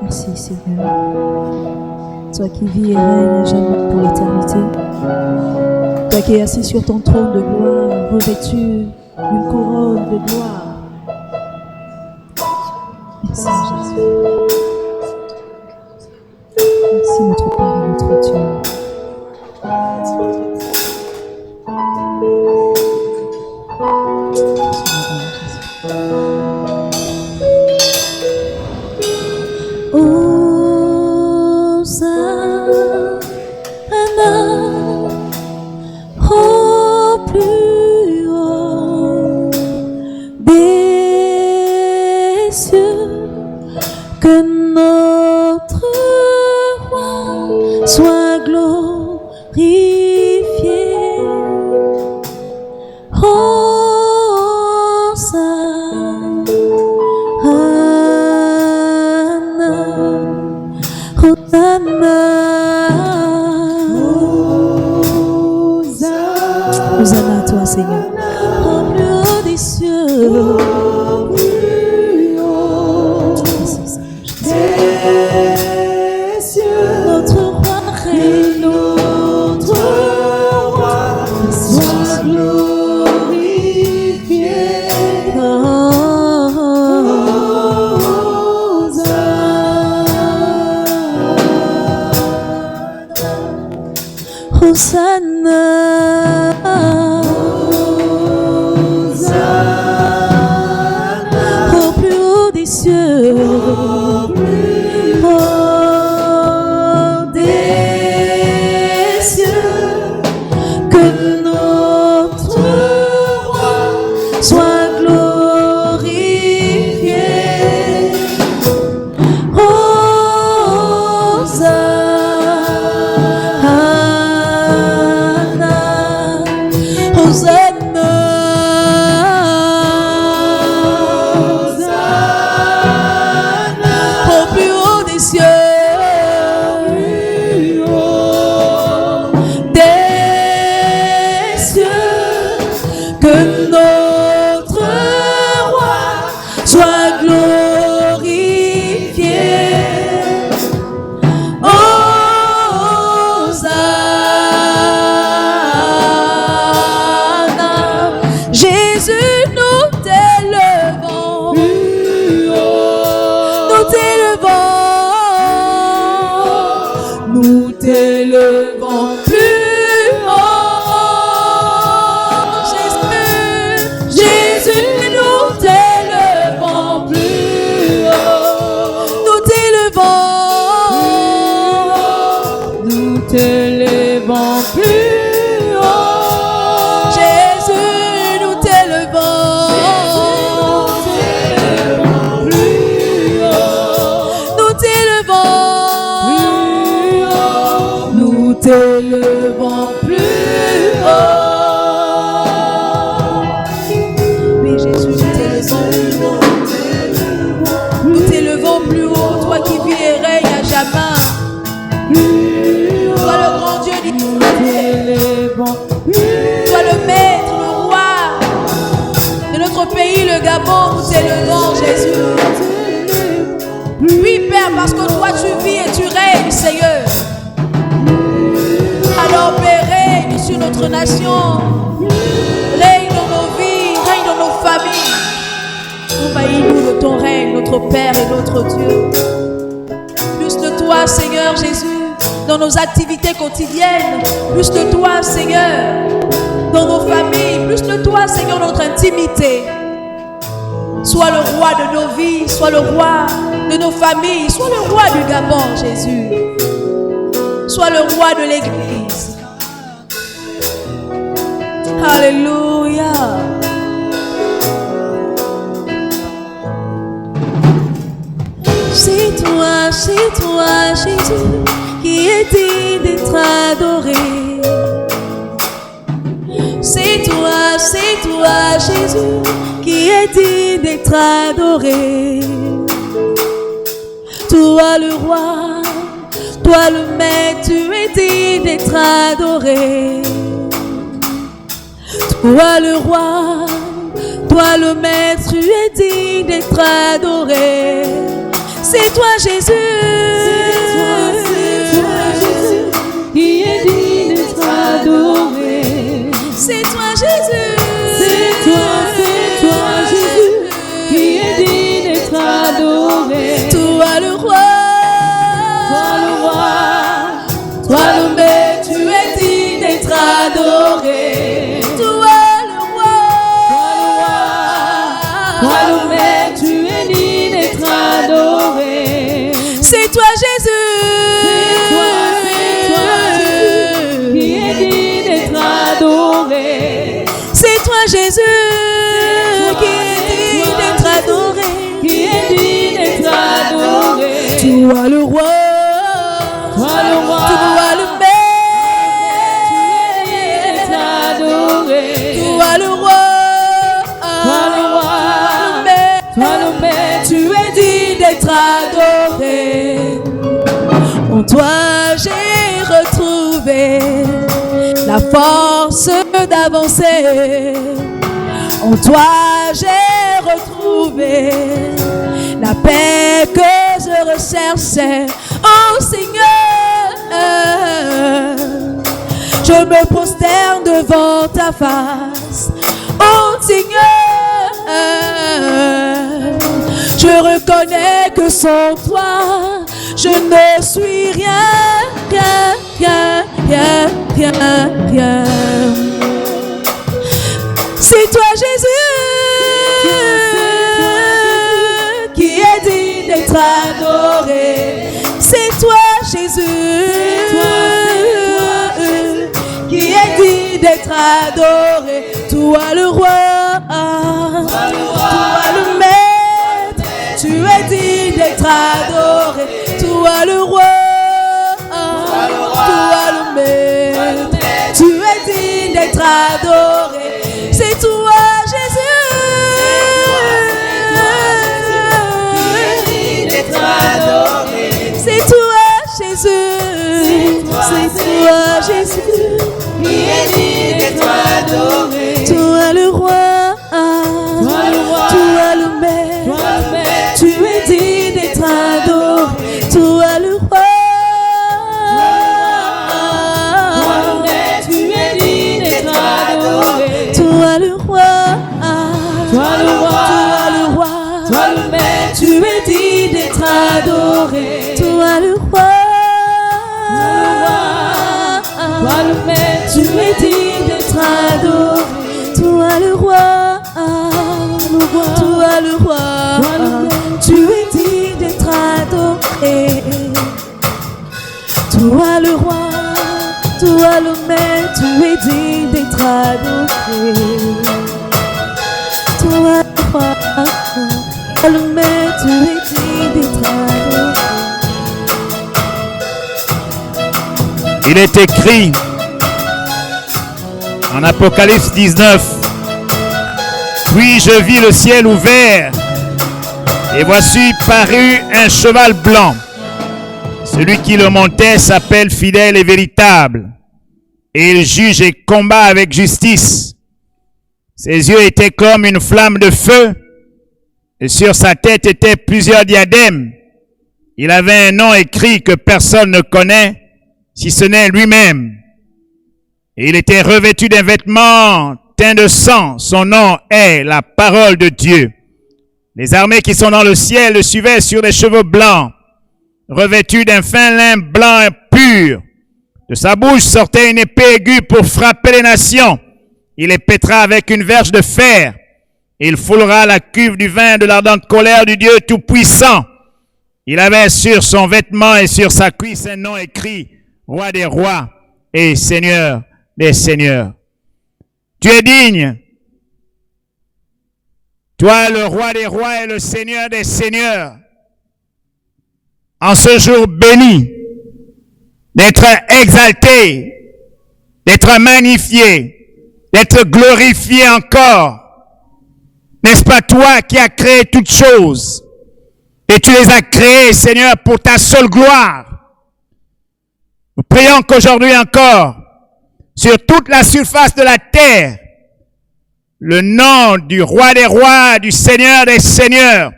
Merci Seigneur. Toi qui vis et règnes jamais pour l'éternité. Toi qui es assis sur ton trône de gloire, revêtu d'une couronne de gloire. Merci Jésus. Merci notre Père et notre Dieu. Hosanna à toi, Seigneur. Au plus haut des cieux. Au plus haut des cieux. Notre roi règne, notre roi soit glorifié. Hosanna. Au plus haut des cieux, au plus haut des cieux, que notre roi soit glorifié. Hosanna, Hosanna. T'élevons plus haut. Oui, Jésus, nous t'élevons plus haut. Toi qui vis et règnes à jamais. Toi le grand Dieu d'Israël. Toi le maître, le roi de notre pays, le Gabon. Nous t'élevons, Jésus. Oui, Père, parce que toi tu vis et tu règnes, Seigneur. Alors Père, règne sur notre nation, règne dans nos vies, règne dans nos familles. Envahis-nous de ton règne, notre Père et notre Dieu. Plus de toi, Seigneur Jésus, dans nos activités quotidiennes. Plus de toi, Seigneur, dans nos familles. Plus de toi, Seigneur, dans notre intimité. Sois le roi de nos vies, sois le roi de nos familles, sois le roi du Gabon, Jésus. Sois le roi de l'Église. Alléluia. C'est toi, Jésus, qui est digne d'être adoré. C'est toi, Jésus, qui est digne d'être adoré. Toi le roi, toi le maître, tu es digne d'être adoré. Toi le roi, Toi le maître, tu es digne d'être adoré. C'est toi Jésus. C'est toi Jésus, qui est digne d'être adoré. C'est toi Jésus. C'est toi Jésus, qui est digne d'être adoré. Toi le roi. Toi le maître, tu es digne d'être adoré. Toi le roi. Toi le maître, tu es digne d'être adoré. C'est toi Jésus. C'est toi Jésus, qui est digne d'être adoré. C'est toi Jésus, qui est digne d'être adoré. Qui est digne d'être adoré. Toi le roi. Toi le roi. Toi le maître, adoré. Toi le roi. Toi le roi. Toi le maître, tu es digne d'être adoré. En toi j'ai retrouvé la force d'avancer. En toi j'ai retrouvé la paix que je recherchais. Oh Seigneur, je me prosterne devant ta face. Oh Seigneur, je reconnais que sans toi, je ne suis rien, rien, rien, rien, rien, rien. C'est toi Jésus, qui est digne d'être adoré. C'est toi Jésus, qui est digne d'être adoré. Toi le roi, toi le maître, tu es digne d'être adoré. Toi le roi, toi le maître, tu es digne d'être adoré. C'est toi Jésus, c'est toi Jésus, c'est toi Jésus, qui est digne d'être adoré. Toi le roi, toi le maître, tu es digne d'être adoré. Toi le roi, tu es digne d'être adoré. Toi le roi, toi le roi, toi le maître, tu es digne d'être adoré. Toi le roi, toi le maître, tu es digne d'être adoré. Toi le roi, toi le roi, tu es digne d'être adoré. Toi le roi, toi le maître, tu es digne d'être adoré. Toi le roi, toi le maître, tu es digne d'être adoré. Il est écrit en Apocalypse 19, puis je vis le ciel ouvert, et voici parut un cheval blanc. Celui qui le montait s'appelle fidèle et véritable, et il juge et combat avec justice. Ses yeux étaient comme une flamme de feu, et sur sa tête étaient plusieurs diadèmes. Il avait un nom écrit que personne ne connaît, si ce n'est lui-même. Et il était revêtu d'un vêtement teint de sang. Son nom est la parole de Dieu. Les armées qui sont dans le ciel le suivaient sur des cheveux blancs, revêtus d'un fin lin blanc et pur. De sa bouche sortait une épée aiguë pour frapper les nations. Il les pètera avec une verge de fer. Il foulera la cuve du vin de l'ardente colère du Dieu Tout-Puissant. Il avait sur son vêtement et sur sa cuisse un nom écrit, Roi des rois et Seigneur des seigneurs. Tu es digne, toi le Roi des rois et le Seigneur des seigneurs, en ce jour béni, d'être exalté, d'être magnifié, d'être glorifié encore. N'est-ce pas toi qui as créé toutes choses? Et tu les as créées, Seigneur, pour ta seule gloire. Nous prions qu'aujourd'hui encore, sur toute la surface de la terre, le nom du roi des rois, du seigneur des seigneurs,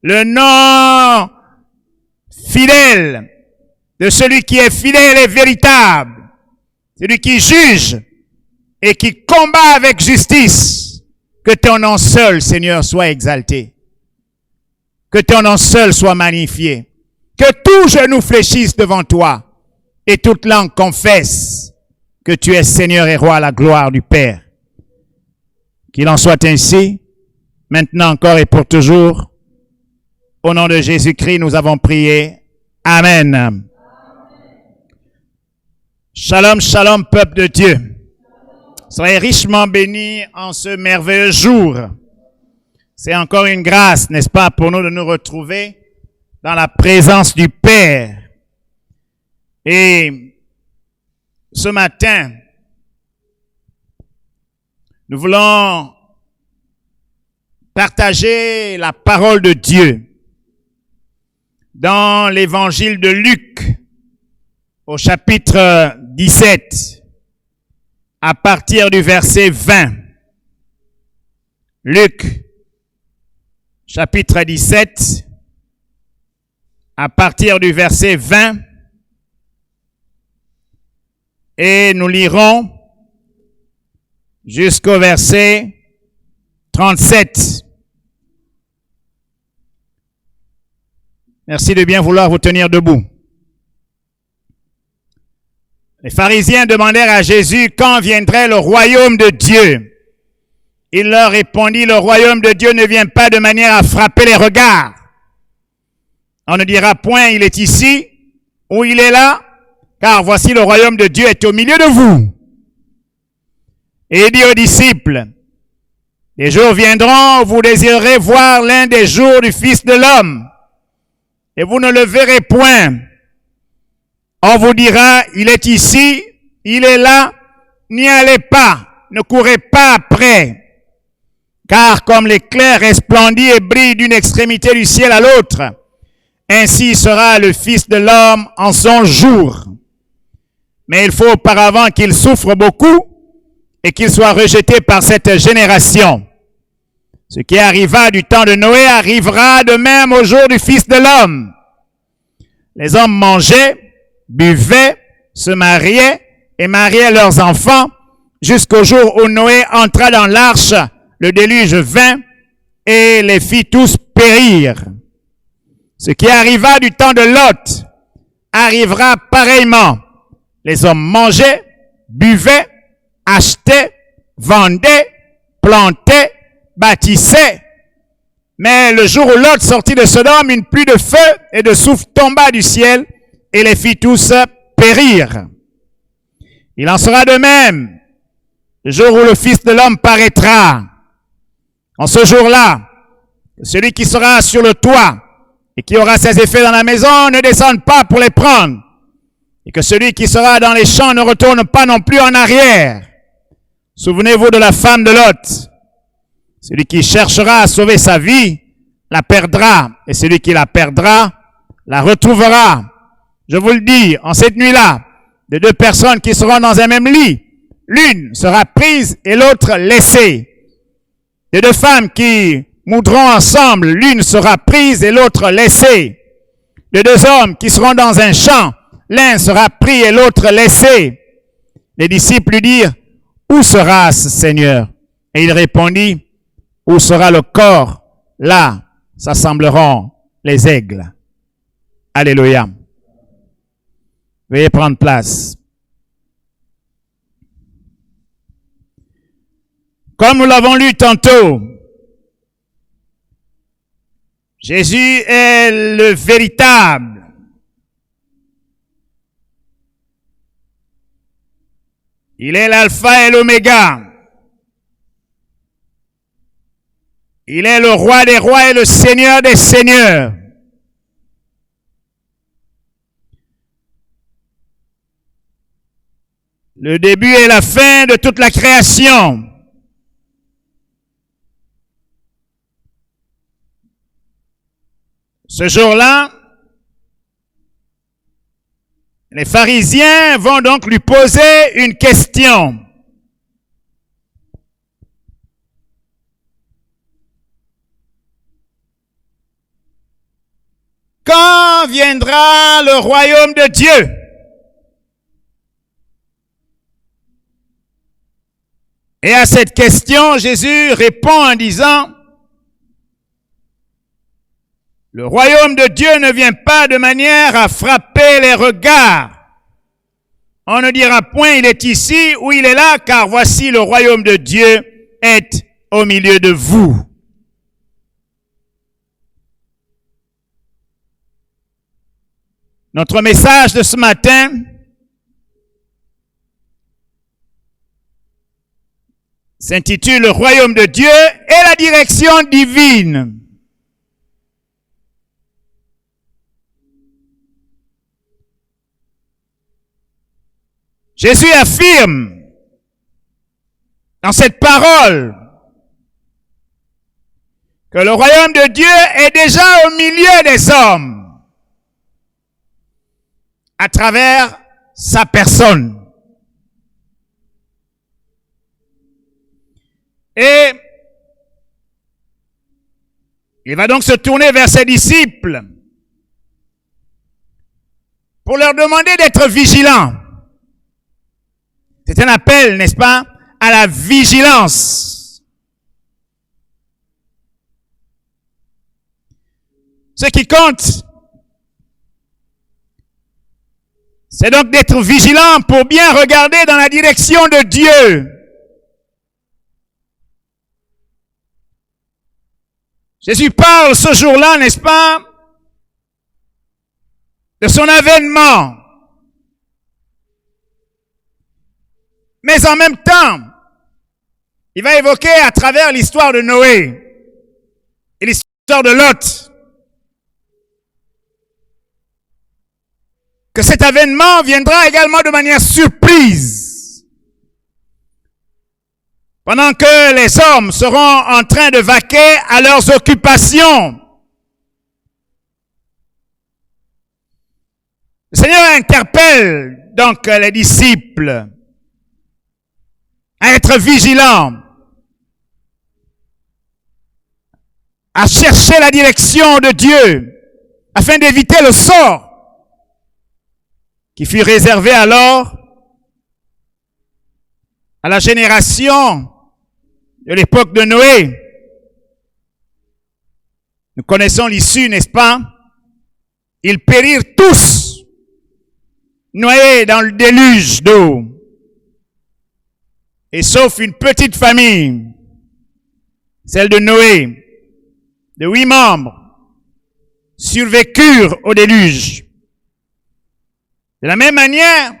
le nom fidèle de celui qui est fidèle et véritable, celui qui juge et qui combat avec justice. Que ton nom seul, Seigneur, soit exalté. Que ton nom seul soit magnifié. Que tout genou fléchisse devant toi et toute langue confesse que tu es Seigneur et Roi à la gloire du Père. Qu'il en soit ainsi, maintenant encore et pour toujours. Au nom de Jésus-Christ, nous avons prié. Amen. Shalom, shalom, peuple de Dieu. Soyez richement bénis en ce merveilleux jour. C'est encore une grâce, n'est-ce pas, pour nous de nous retrouver dans la présence du Père. Et ce matin, nous voulons partager la parole de Dieu dans l'évangile de Luc, au chapitre 17, à partir du verset 20. Luc, chapitre 17, à partir du verset 20. Et nous lirons jusqu'au verset 37. Merci de bien vouloir vous tenir debout. Les pharisiens demandèrent à Jésus quand viendrait le royaume de Dieu. Il leur répondit, le royaume de Dieu ne vient pas de manière à frapper les regards. On ne dira point, il est ici ou il est là, car voici le royaume de Dieu est au milieu de vous. Et il dit aux disciples, des jours viendront où vous désirerez voir l'un des jours du Fils de l'homme, et vous ne le verrez point. On vous dira, il est ici, il est là, n'y allez pas, ne courez pas après. Car comme l'éclair resplendit et brille d'une extrémité du ciel à l'autre, ainsi sera le Fils de l'homme en son jour. Mais il faut auparavant qu'il souffre beaucoup et qu'il soit rejeté par cette génération. Ce qui arriva du temps de Noé arrivera de même au jour du Fils de l'homme. Les hommes mangeaient, buvaient, se mariaient et mariaient leurs enfants jusqu'au jour où Noé entra dans l'arche, le déluge vint et les fit tous périr. Ce qui arriva du temps de Lot arrivera pareillement. Les hommes mangeaient, buvaient, achetaient, vendaient, plantaient, bâtissaient. Mais le jour où Lot sortit de Sodome, une pluie de feu et de souffle tomba du ciel et les fit tous périr. Il en sera de même le jour où le Fils de l'homme paraîtra. En ce jour-là, celui qui sera sur le toit et qui aura ses effets dans la maison ne descende pas pour les prendre. Et que celui qui sera dans les champs ne retourne pas non plus en arrière. Souvenez-vous de la femme de Lot. Celui qui cherchera à sauver sa vie la perdra, et celui qui la perdra la retrouvera. Je vous le dis, en cette nuit-là, de deux personnes qui seront dans un même lit, l'une sera prise et l'autre laissée. De deux femmes qui moudront ensemble, l'une sera prise et l'autre laissée. De deux hommes qui seront dans un champ, l'un sera pris et l'autre laissé. Les disciples lui dirent, où sera-ce, Seigneur? Et il répondit, où sera le corps? Là s'assembleront les aigles. Alléluia. Veuillez prendre place. Comme nous l'avons lu tantôt, Jésus est le véritable. Il est l'alpha et l'oméga. Il est le roi des rois et le seigneur des seigneurs. Le début et la fin de toute la création. Ce jour-là, les pharisiens vont donc lui poser une question. quand viendra le royaume de Dieu? Et à cette question, Jésus répond en disant, le royaume de Dieu ne vient pas de manière à frapper les regards. On ne dira point, il est ici ou il est là, car voici le royaume de Dieu est au milieu de vous. Notre message de ce matin s'intitule « Le royaume de Dieu et la direction divine ». Jésus affirme dans cette parole que le royaume de Dieu est déjà au milieu des hommes à travers sa personne. Et il va donc se tourner vers ses disciples pour leur demander d'être vigilants. C'est un appel, n'est-ce pas, à la vigilance. Ce qui compte, c'est donc d'être vigilant pour bien regarder dans la direction de Dieu. Jésus parle ce jour-là, n'est-ce pas, de son avènement. Mais en même temps, il va évoquer à travers l'histoire de Noé et l'histoire de Lot que cet avènement viendra également de manière surprise. Pendant que les hommes seront en train de vaquer à leurs occupations. Le Seigneur interpelle donc les disciples à être vigilants, à chercher la direction de Dieu, afin d'éviter le sort qui fut réservé alors à la génération de l'époque de Noé. Nous connaissons l'issue, n'est-ce pas? Ils périrent tous, noyés dans le déluge d'eau. Et sauf une petite famille, celle de Noé, de 8 membres, survécurent au déluge. De la même manière,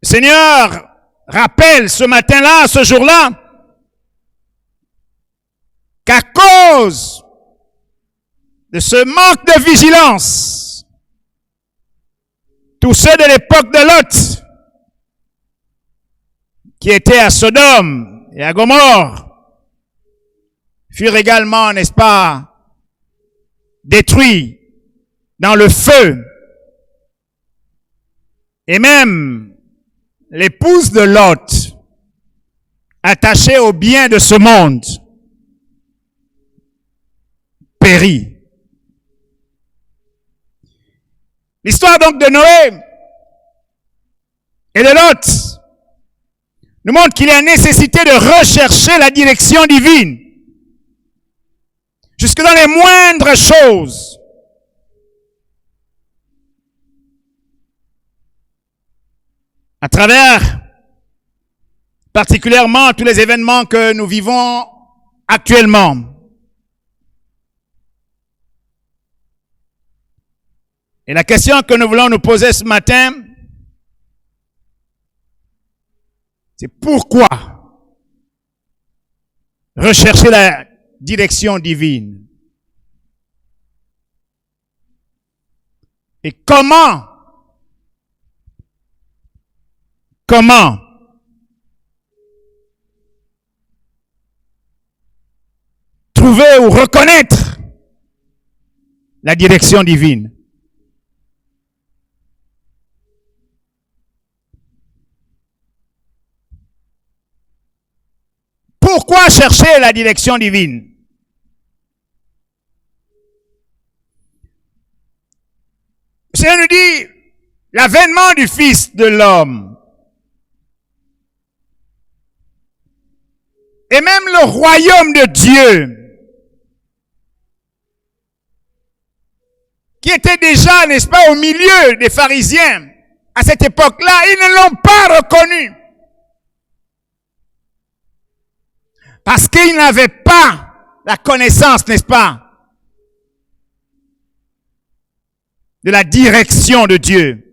le Seigneur rappelle ce matin-là, ce jour-là, qu'à cause de ce manque de vigilance, tous ceux de l'époque de Lot, qui étaient à Sodome et à Gomorrhe, furent également, n'est-ce pas, détruits dans le feu. Et même l'épouse de Lot, attachée aux biens de ce monde, périt. L'histoire donc de Noé et de Lot nous montre qu'il y a nécessité de rechercher la direction divine, jusque dans les moindres choses. À travers, particulièrement, tous les événements que nous vivons actuellement. Et la question que nous voulons nous poser ce matin, c'est pourquoi rechercher la direction divine? Et comment trouver ou reconnaître la direction divine? Pourquoi chercher la direction divine? Seigneur nous dit, l'avènement du Fils de l'homme, et même le royaume de Dieu, qui était déjà, n'est-ce pas, au milieu des pharisiens, à cette époque-là, ils ne l'ont pas reconnu. Parce qu'ils n'avaient pas la connaissance, n'est-ce pas, de la direction de Dieu.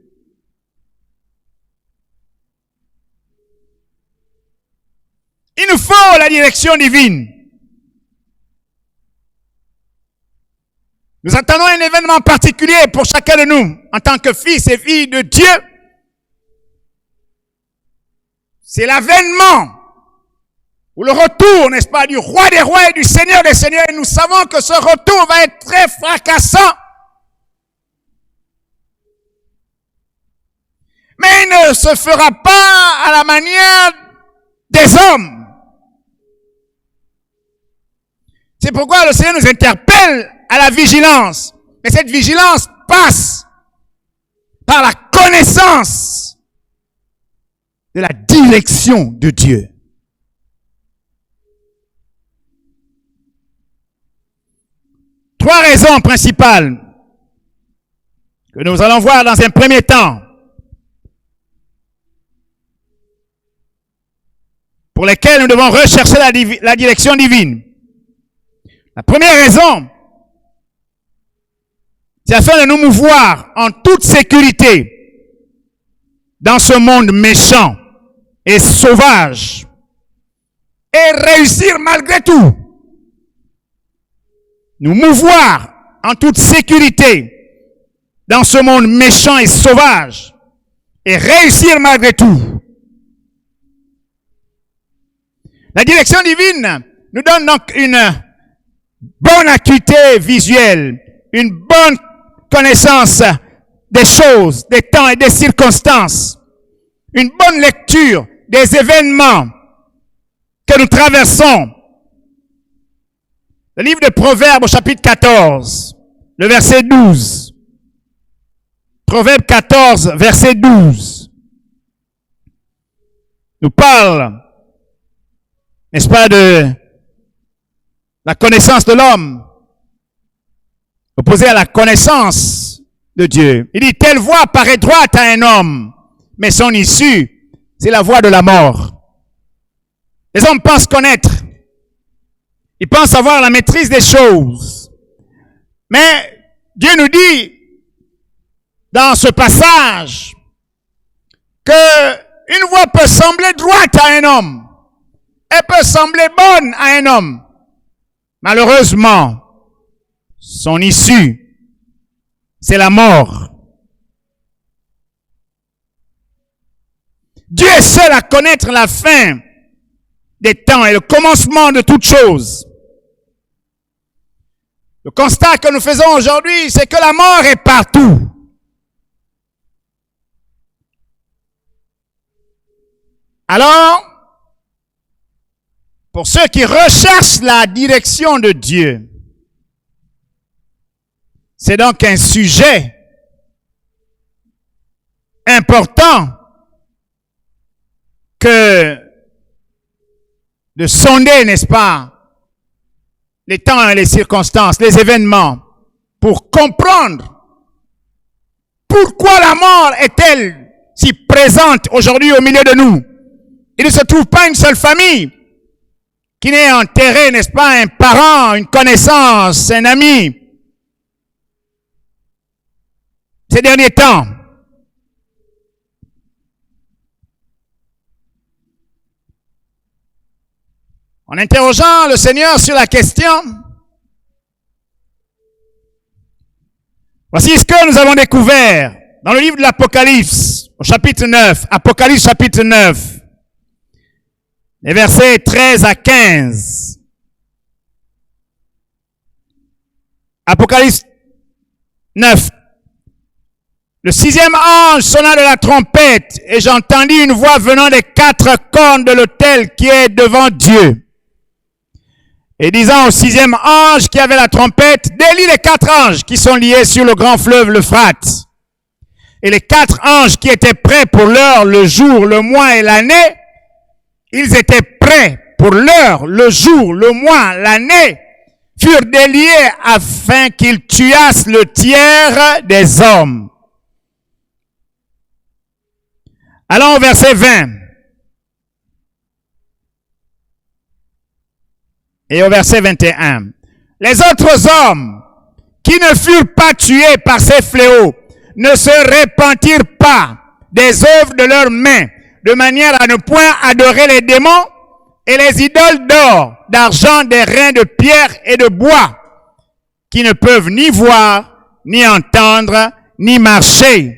Il nous faut la direction divine. Nous attendons un événement particulier pour chacun de nous, en tant que fils et filles de Dieu. C'est l'avènement, ou le retour, n'est-ce pas, du roi des rois et du seigneur des seigneurs. Et nous savons que ce retour va être très fracassant. Mais il ne se fera pas à la manière des hommes. C'est pourquoi le Seigneur nous interpelle à la vigilance. Mais cette vigilance passe par la connaissance de la direction de Dieu. Trois raisons principales que nous allons voir dans un premier temps pour lesquelles nous devons rechercher la direction divine. La première raison, c'est afin de nous mouvoir en toute sécurité dans ce monde méchant et sauvage et réussir malgré tout. Nous mouvoir en toute sécurité dans ce monde méchant et sauvage et réussir malgré tout. La direction divine nous donne donc une bonne acuité visuelle, une bonne connaissance des choses, des temps et des circonstances, une bonne lecture des événements que nous traversons. Le livre de Proverbes au chapitre 14, le verset 12. Proverbe 14, verset 12. Nous parle, n'est-ce pas, de la connaissance de l'homme, opposée à la connaissance de Dieu. Il dit, telle voie paraît droite à un homme, mais son issue, c'est la voie de la mort. Les hommes pensent connaître. Ils pensent avoir la maîtrise des choses. Mais Dieu nous dit, dans ce passage, que une voie peut sembler droite à un homme. Elle peut sembler bonne à un homme. Malheureusement, son issue, c'est la mort. Dieu est seul à connaître la fin des temps et le commencement de toutes choses. Le constat que nous faisons aujourd'hui, c'est que la mort est partout. Alors, pour ceux qui recherchent la direction de Dieu, c'est donc un sujet important que de sonder, n'est-ce pas, les temps et les circonstances, les événements, pour comprendre pourquoi la mort est-elle si présente aujourd'hui au milieu de nous. Il ne se trouve pas une seule famille qui n'ait enterré, n'est-ce pas, un parent, une connaissance, un ami. Ces derniers temps, en interrogeant le Seigneur sur la question, voici ce que nous avons découvert dans le livre de l'Apocalypse, au chapitre 9, Apocalypse chapitre 9, les versets 13 à 15. Apocalypse 9. Le sixième ange sonna de la trompette, et j'entendis une voix venant des quatre cornes de l'autel qui est devant Dieu. Et disant au sixième ange qui avait la trompette, délie les quatre anges qui sont liés sur le grand fleuve l'Euphrate. Et les 4 anges qui étaient prêts pour l'heure, le jour, le mois et l'année, ils étaient prêts pour l'heure, le jour, le mois, l'année, furent déliés afin qu'ils tuassent le tiers des hommes. Allons au verset 20. Et au verset 21. Les autres hommes qui ne furent pas tués par ces fléaux ne se repentirent pas des œuvres de leurs mains, de manière à ne point adorer les démons et les idoles d'or, d'argent, des reins de pierre et de bois, qui ne peuvent ni voir, ni entendre, ni marcher.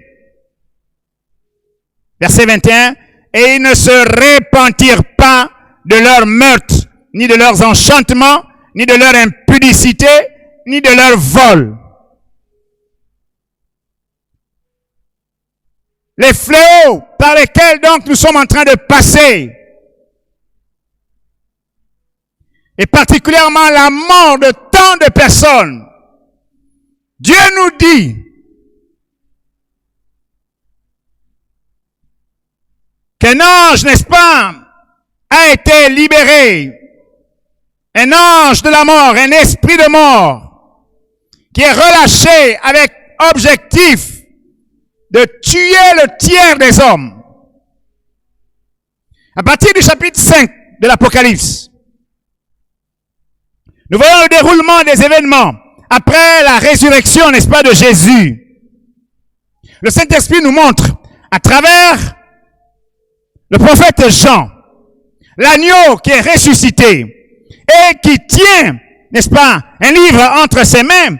Verset 21. Et ils ne se repentirent pas de leurs meurtres, ni de leurs enchantements, ni de leur impudicité, ni de leur vol. Les fléaux par lesquels donc nous sommes en train de passer, et particulièrement la mort de tant de personnes, Dieu nous dit qu'un ange, n'est-ce pas, a été libéré, un ange de la mort, un esprit de mort, qui est relâché avec objectif de tuer le tiers des hommes. À partir du chapitre 5 de l'Apocalypse, nous voyons le déroulement des événements après la résurrection, n'est-ce pas, de Jésus. Le Saint-Esprit nous montre, à travers le prophète Jean, l'agneau qui est ressuscité et qui tient, n'est-ce pas, un livre entre ses mains,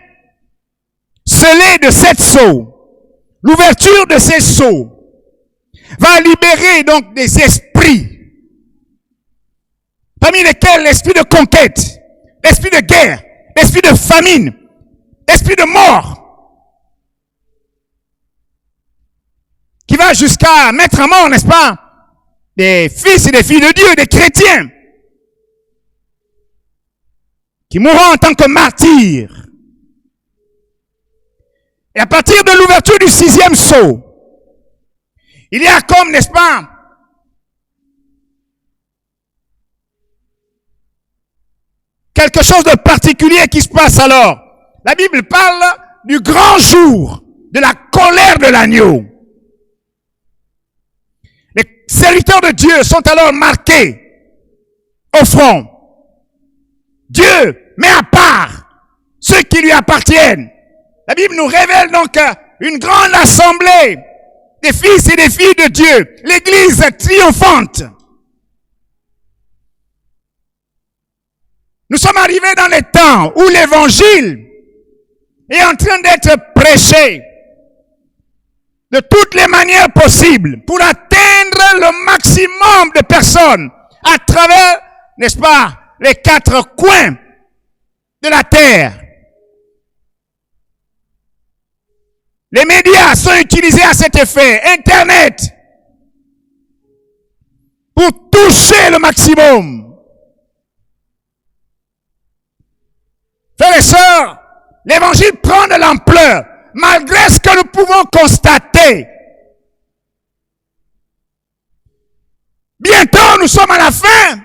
scellé de 7 sceaux. L'ouverture de ces sceaux va libérer donc des esprits, parmi lesquels l'esprit de conquête, l'esprit de guerre, l'esprit de famine, l'esprit de mort, qui va jusqu'à mettre à mort, n'est-ce pas, des fils et des filles de Dieu, des chrétiens, qui mourront en tant que martyrs. Et à partir de l'ouverture du 6e sceau, il y a comme, n'est-ce pas, quelque chose de particulier qui se passe alors. La Bible parle du grand jour, de la colère de l'agneau. Les serviteurs de Dieu sont alors marqués au front. Dieu met à part ceux qui lui appartiennent. La Bible nous révèle donc une grande assemblée des fils et des filles de Dieu, l'Église triomphante. Nous sommes arrivés dans les temps où l'Évangile est en train d'être prêché de toutes les manières possibles pour atteindre le maximum de personnes à travers, n'est-ce pas, les 4 coins de la terre. Les médias sont utilisés à cet effet, Internet, pour toucher le maximum. Frères et sœurs, l'évangile prend de l'ampleur, malgré ce que nous pouvons constater. Bientôt, nous sommes à la fin.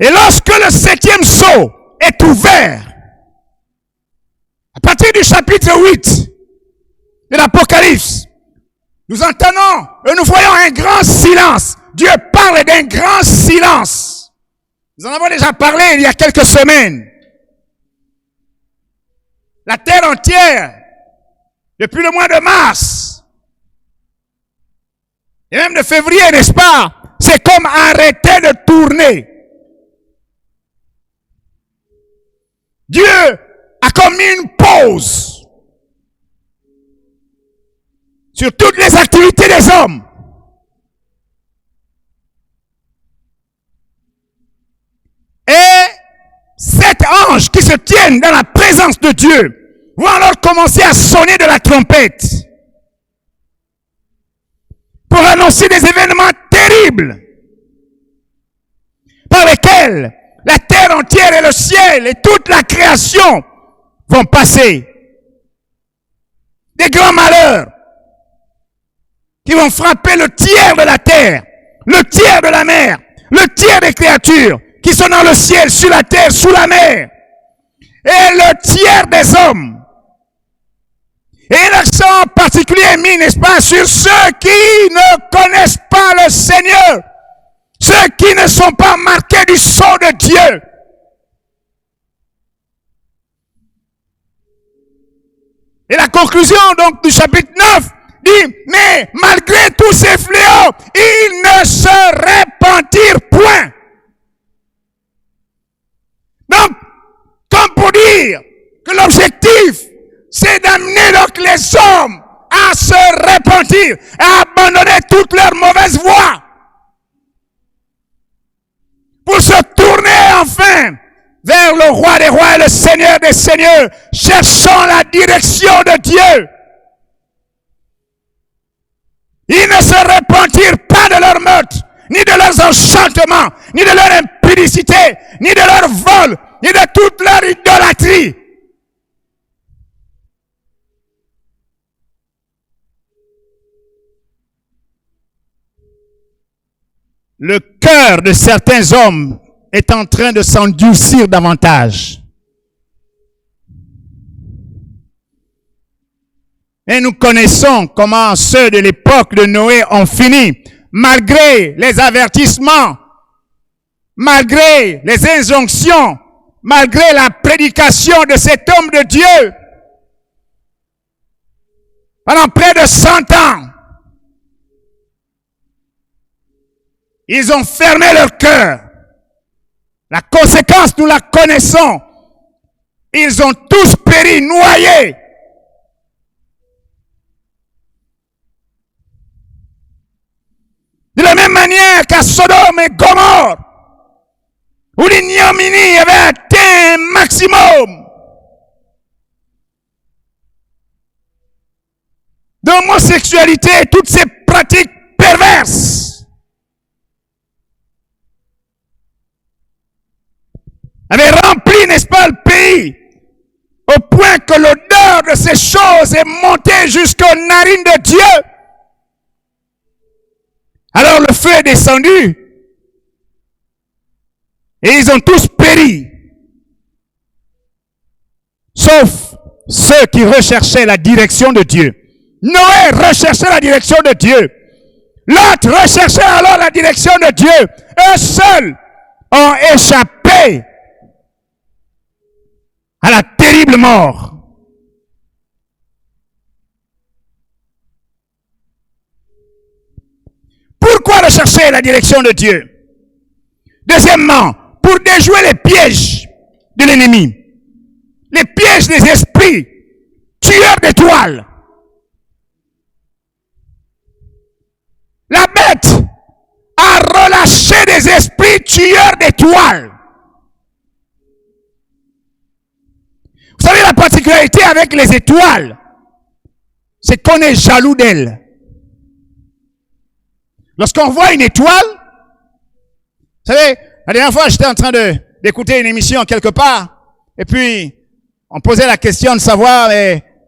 Et lorsque le 7e sceau est ouvert, à partir du chapitre 8 de l'Apocalypse, nous entendons et nous voyons un grand silence. Dieu parle d'un grand silence. Nous en avons déjà parlé il y a quelques semaines. La terre entière, depuis le mois de mars, et même de février, n'est-ce pas, c'est comme arrêter de tourner. Dieu a comme mis une pause sur toutes les activités des hommes. Et 7 anges qui se tiennent dans la présence de Dieu vont alors commencer à sonner de la trompette pour annoncer des événements terribles par lesquels la terre entière et le ciel et toute la création vont passer. Des grands malheurs qui vont frapper le tiers de la terre, le tiers de la mer, le tiers des créatures qui sont dans le ciel, sur la terre, sous la mer, et le tiers des hommes. Et l'accent particulier est mis, n'est-ce pas, sur ceux qui ne connaissent pas le Seigneur, ceux qui ne sont pas marqués du sang de Dieu. Et la conclusion donc du chapitre 9 dit, mais malgré tous ces fléaux, ils ne se repentirent point. Donc, comme pour dire que l'objectif, c'est d'amener donc les hommes à se repentir, à abandonner toutes leurs mauvaises voies, pour se tourner enfin vers le roi des rois et le Seigneur des seigneurs, cherchant la direction de Dieu. Ils ne se repentirent pas de leur meurtre, ni de leurs enchantements, ni de leur impudicité, ni de leur vol, ni de toute leur idolâtrie. Le cœur de certains hommes est en train de s'endurcir davantage. Et nous connaissons comment ceux de l'époque de Noé ont fini, malgré les avertissements, malgré les injonctions, malgré la prédication de cet homme de Dieu. Pendant près de 100 ans, ils ont fermé leur cœur. La conséquence, nous la connaissons. Ils ont tous péri, noyés. De la même manière qu'à Sodome et Gomorrhe, où l'ignominie avait atteint un maximum d'homosexualité et toutes ces pratiques perverses, avait rempli, n'est-ce pas, le pays, au point que l'odeur de ces choses est montée jusqu'aux narines de Dieu. Alors le feu est descendu, et ils ont tous péri, sauf ceux qui recherchaient la direction de Dieu. Noé recherchait la direction de Dieu. Lot recherchait alors la direction de Dieu. Eux seuls ont échappé à la terrible mort. Pourquoi rechercher la direction de Dieu? Deuxièmement, pour déjouer les pièges de l'ennemi, les pièges des esprits, tueurs d'étoiles. La bête a relâché des esprits tueurs d'étoiles. Vous savez, la particularité avec les étoiles, c'est qu'on est jaloux d'elles. Lorsqu'on voit une étoile, vous savez, la dernière fois, j'étais en train d'écouter une émission quelque part, et puis on posait la question de savoir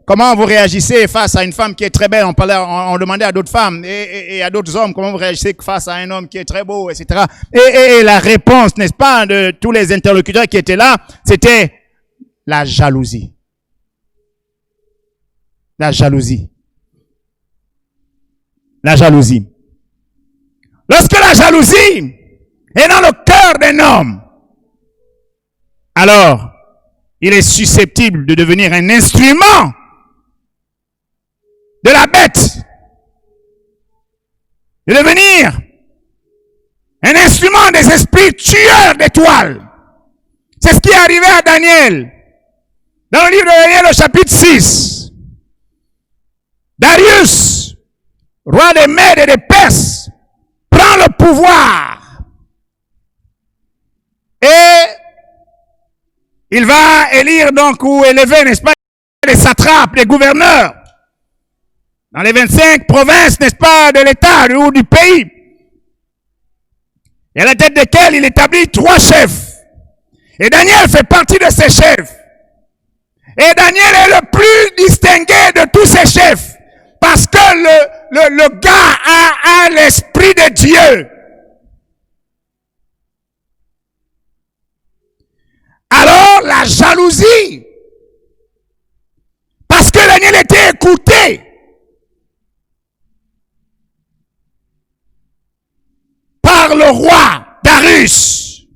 comment vous réagissez face à une femme qui est très belle. On demandait à d'autres femmes et à d'autres hommes comment vous réagissez face à un homme qui est très beau, etc. Et la réponse, n'est-ce pas, de tous les interlocuteurs qui étaient là, c'était la jalousie. La jalousie. La jalousie. Lorsque la jalousie est dans le cœur d'un homme, alors il est susceptible de devenir un instrument de la bête, de devenir un instrument des esprits tueurs d'étoiles. C'est ce qui est arrivé à Daniel. Dans le livre de Daniel, au chapitre 6, Darius, roi des Mèdes et des Perses, prend le pouvoir. Et il va élire donc, ou élever, n'est-ce pas, les satrapes, les gouverneurs, dans les 25 provinces, n'est-ce pas, de l'État ou du pays. Et à la tête desquels il établit 3 chefs. Et Daniel fait partie de ces chefs. Et Daniel est le plus distingué de tous ces chefs. Parce que le gars a l'esprit de Dieu. Alors, la jalousie. Parce que Daniel était écouté. Par le roi Darius.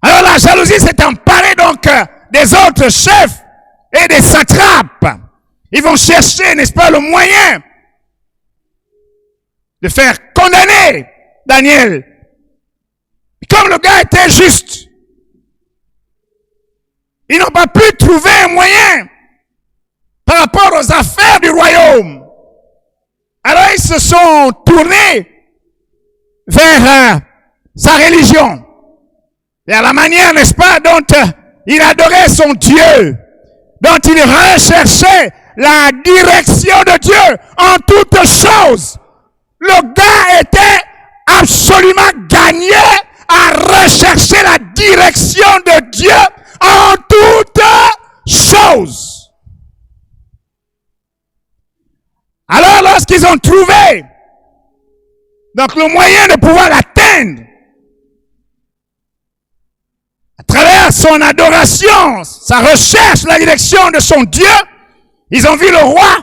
Alors, la jalousie s'est emparée donc des autres chefs et des satrapes. Ils vont chercher, n'est-ce pas, le moyen de faire condamner Daniel. Comme le gars était juste, ils n'ont pas pu trouver un moyen par rapport aux affaires du royaume. Alors ils se sont tournés vers sa religion, vers la manière, n'est-ce pas, dont il adorait son Dieu, dont il recherchait la direction de Dieu en toutes choses. Le gars était absolument gagné à rechercher la direction de Dieu en toutes choses. Alors, lorsqu'ils ont trouvé donc le moyen de pouvoir l'atteindre à travers son adoration, sa recherche, la direction de son Dieu, ils ont vu le roi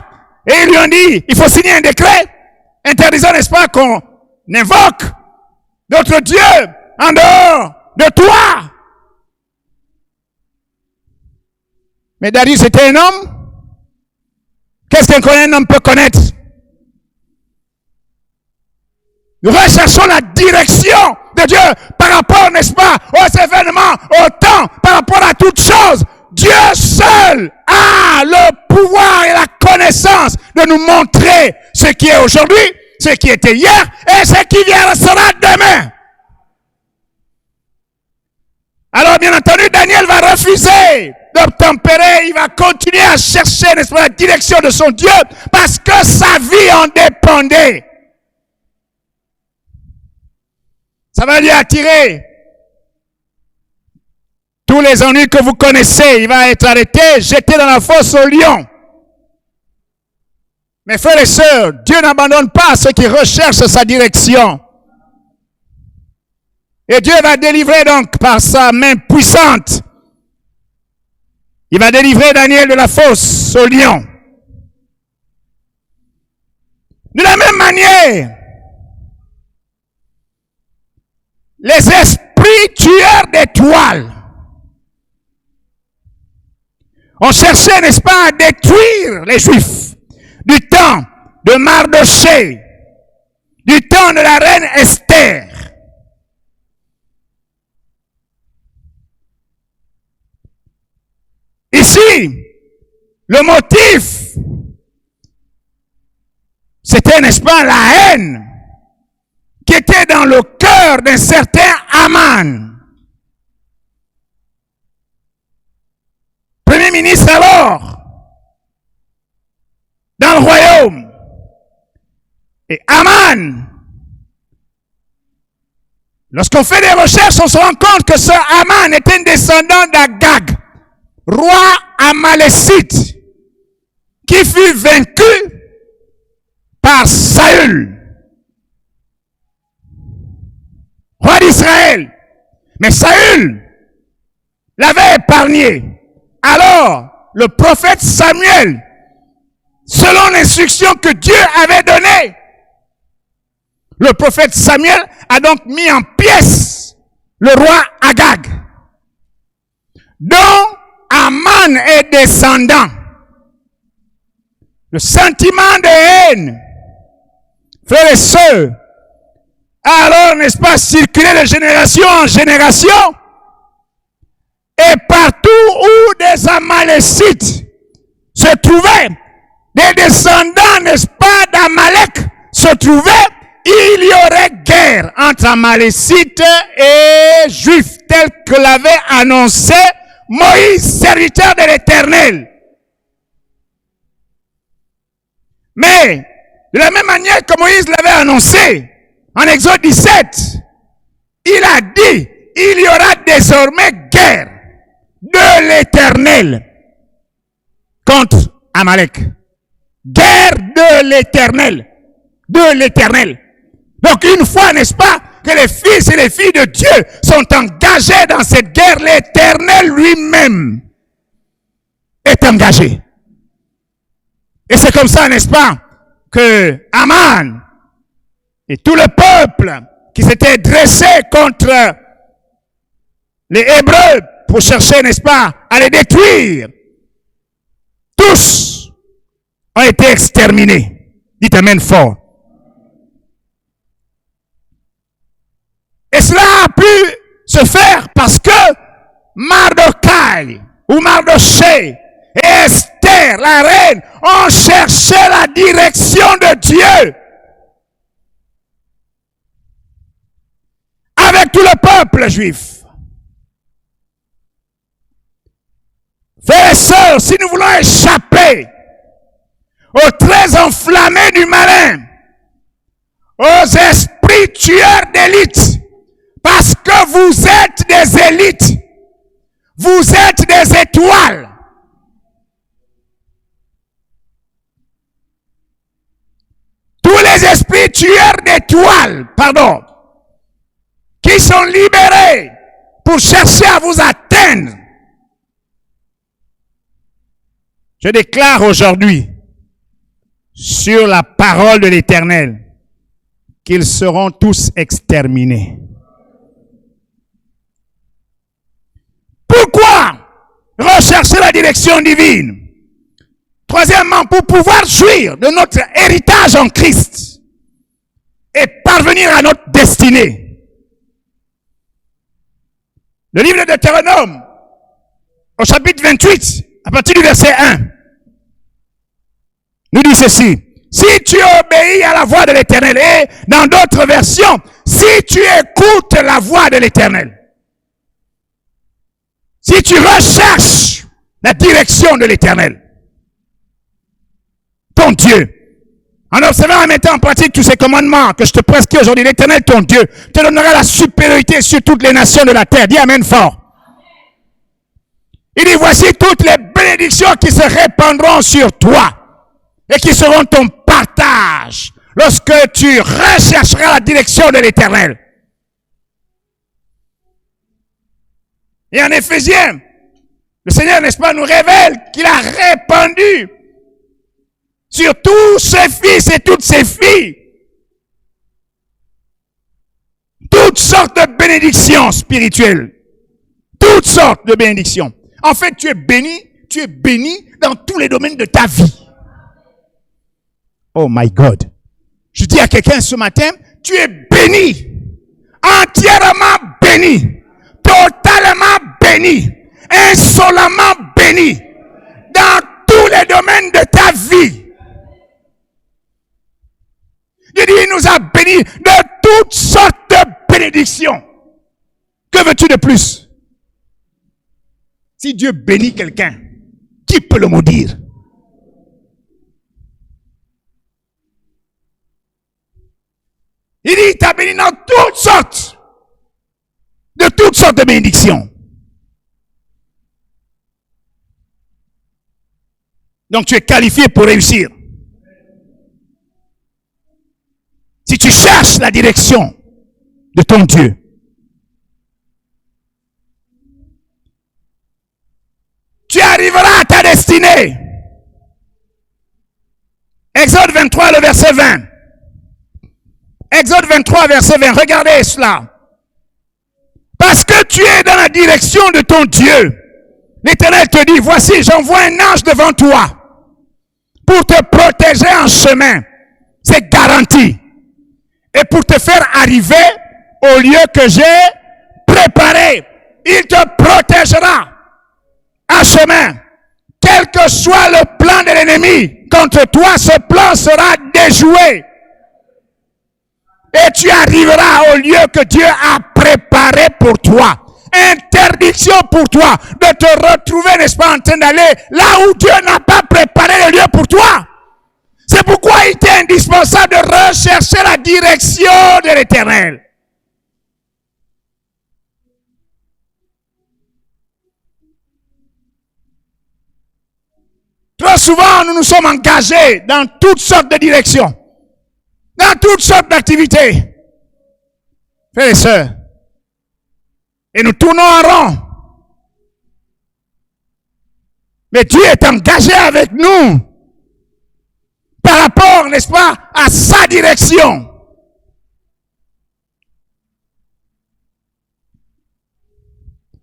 et ils lui ont dit, il faut signer un décret interdisant, n'est-ce pas, qu'on invoque d'autres dieux en dehors de toi. Mais Darius était un homme. Qu'est-ce qu'un homme peut connaître? Nous recherchons la direction de Dieu par rapport, n'est-ce pas, aux événements, au temps, par rapport à toutes choses. Dieu seul a le pouvoir et la connaissance de nous montrer ce qui est aujourd'hui, ce qui était hier et ce qui sera demain. Alors, bien entendu, Daniel va refuser d'obtempérer. Il va continuer à chercher, n'est-ce pas, la direction de son Dieu parce que sa vie en dépendait. Ça va lui attirer tous les ennuis que vous connaissez. Il va être arrêté, jeté dans la fosse au lion. Mes frères et sœurs, Dieu n'abandonne pas ceux qui recherchent sa direction. Et Dieu va délivrer donc par sa main puissante. Il va délivrer Daniel de la fosse au lion. De la même manière, les esprits tueurs d'étoiles ont cherché, n'est-ce pas, à détruire les Juifs du temps de Mardochée, du temps de la reine Esther. Ici, le motif, c'était, n'est-ce pas, la haine qui était dans le cœur d'un certain Aman. Premier ministre alors, dans le royaume. Et Aman, lorsqu'on fait des recherches, on se rend compte que ce Aman était un descendant d'Agag, roi amalécite, qui fut vaincu par Saül, roi d'Israël. Mais Saül l'avait épargné. Alors, le prophète Samuel, selon l'instruction que Dieu avait donnée, le prophète Samuel a donc mis en pièces le roi Agag, dont Aman est descendant. Le sentiment de haine, frères et sœurs, alors, n'est-ce pas, circulé de génération en génération, et partout où des Amalécites se trouvaient, des descendants, n'est-ce pas, d'Amalek se trouvaient, il y aurait guerre entre Amalécites et Juifs, tel que l'avait annoncé Moïse, serviteur de l'Éternel. Mais, de la même manière que Moïse l'avait annoncé, en Exode 17, il a dit, il y aura désormais guerre de l'Éternel contre Amalek. Guerre de l'Éternel. De l'Éternel. Donc une fois, n'est-ce pas, que les fils et les filles de Dieu sont engagés dans cette guerre, l'Éternel lui-même est engagé. Et c'est comme ça, n'est-ce pas, que Aman et tout le peuple qui s'était dressé contre les Hébreux pour chercher, n'est-ce pas, à les détruire, tous ont été exterminés. Dites Amen fort. Et cela a pu se faire parce que Mardokhai ou Mardoché et Esther, la reine, ont cherché la direction de Dieu avec tout le peuple juif. Frères et sœurs, si nous voulons échapper aux traits enflammés du malin, aux esprits tueurs d'élite, parce que vous êtes des élites, vous êtes des étoiles. Tous les esprits tueurs d'étoiles, qui sont libérés pour chercher à vous atteindre. Je déclare aujourd'hui, sur la parole de l'Éternel, qu'ils seront tous exterminés. Pourquoi rechercher la direction divine? Troisièmement, pour pouvoir jouir de notre héritage en Christ et parvenir à notre destinée. Le livre de Deutéronome, au chapitre 28, à partir du verset 1, nous dit ceci: si tu obéis à la voix de l'Éternel, et dans d'autres versions, si tu écoutes la voix de l'Éternel, si tu recherches la direction de l'Éternel, ton Dieu, en observant et mettant en pratique tous ces commandements que je te prescris aujourd'hui, l'Éternel, ton Dieu, te donnera la supériorité sur toutes les nations de la terre. Dis Amen fort. Il dit, voici toutes les bénédictions qui se répandront sur toi et qui seront ton partage lorsque tu rechercheras la direction de l'Éternel. Et en Éphésiens, le Seigneur, n'est-ce pas, nous révèle qu'il a répandu sur tous ses fils et toutes ses filles toutes sortes de bénédictions spirituelles. Toutes sortes de bénédictions. En fait, tu es béni dans tous les domaines de ta vie. Oh my God. Je dis à quelqu'un ce matin, tu es béni, entièrement béni, totalement béni, insolemment béni, dans tous les domaines de ta vie. Il nous a bénis de toutes sortes de bénédictions. Que veux-tu de plus? Si Dieu bénit quelqu'un, qui peut le maudire? Il dit, il t'a béni dans toutes sortes de bénédictions. Donc tu es qualifié pour réussir. Si tu cherches la direction de ton Dieu. Tu arriveras à ta destinée. Exode 23, le verset 20. Exode 23, verset 20. Regardez cela. Parce que tu es dans la direction de ton Dieu, l'Éternel te dit, voici, j'envoie un ange devant toi pour te protéger en chemin. C'est garanti. Et pour te faire arriver au lieu que j'ai préparé, il te protégera en chemin. Quel que soit le plan de l'ennemi contre toi, ce plan sera déjoué. Et tu arriveras au lieu que Dieu a préparé pour toi. Interdiction pour toi de te retrouver, n'est-ce pas, en train d'aller là où Dieu n'a pas préparé le lieu pour toi. C'est pourquoi il était indispensable de rechercher la direction de l'Éternel. souvent, nous nous sommes engagés dans toutes sortes de directions, dans toutes sortes d'activités. Frères et sœurs, et nous tournons en rond. Mais Dieu est engagé avec nous par rapport, n'est-ce pas, à sa direction.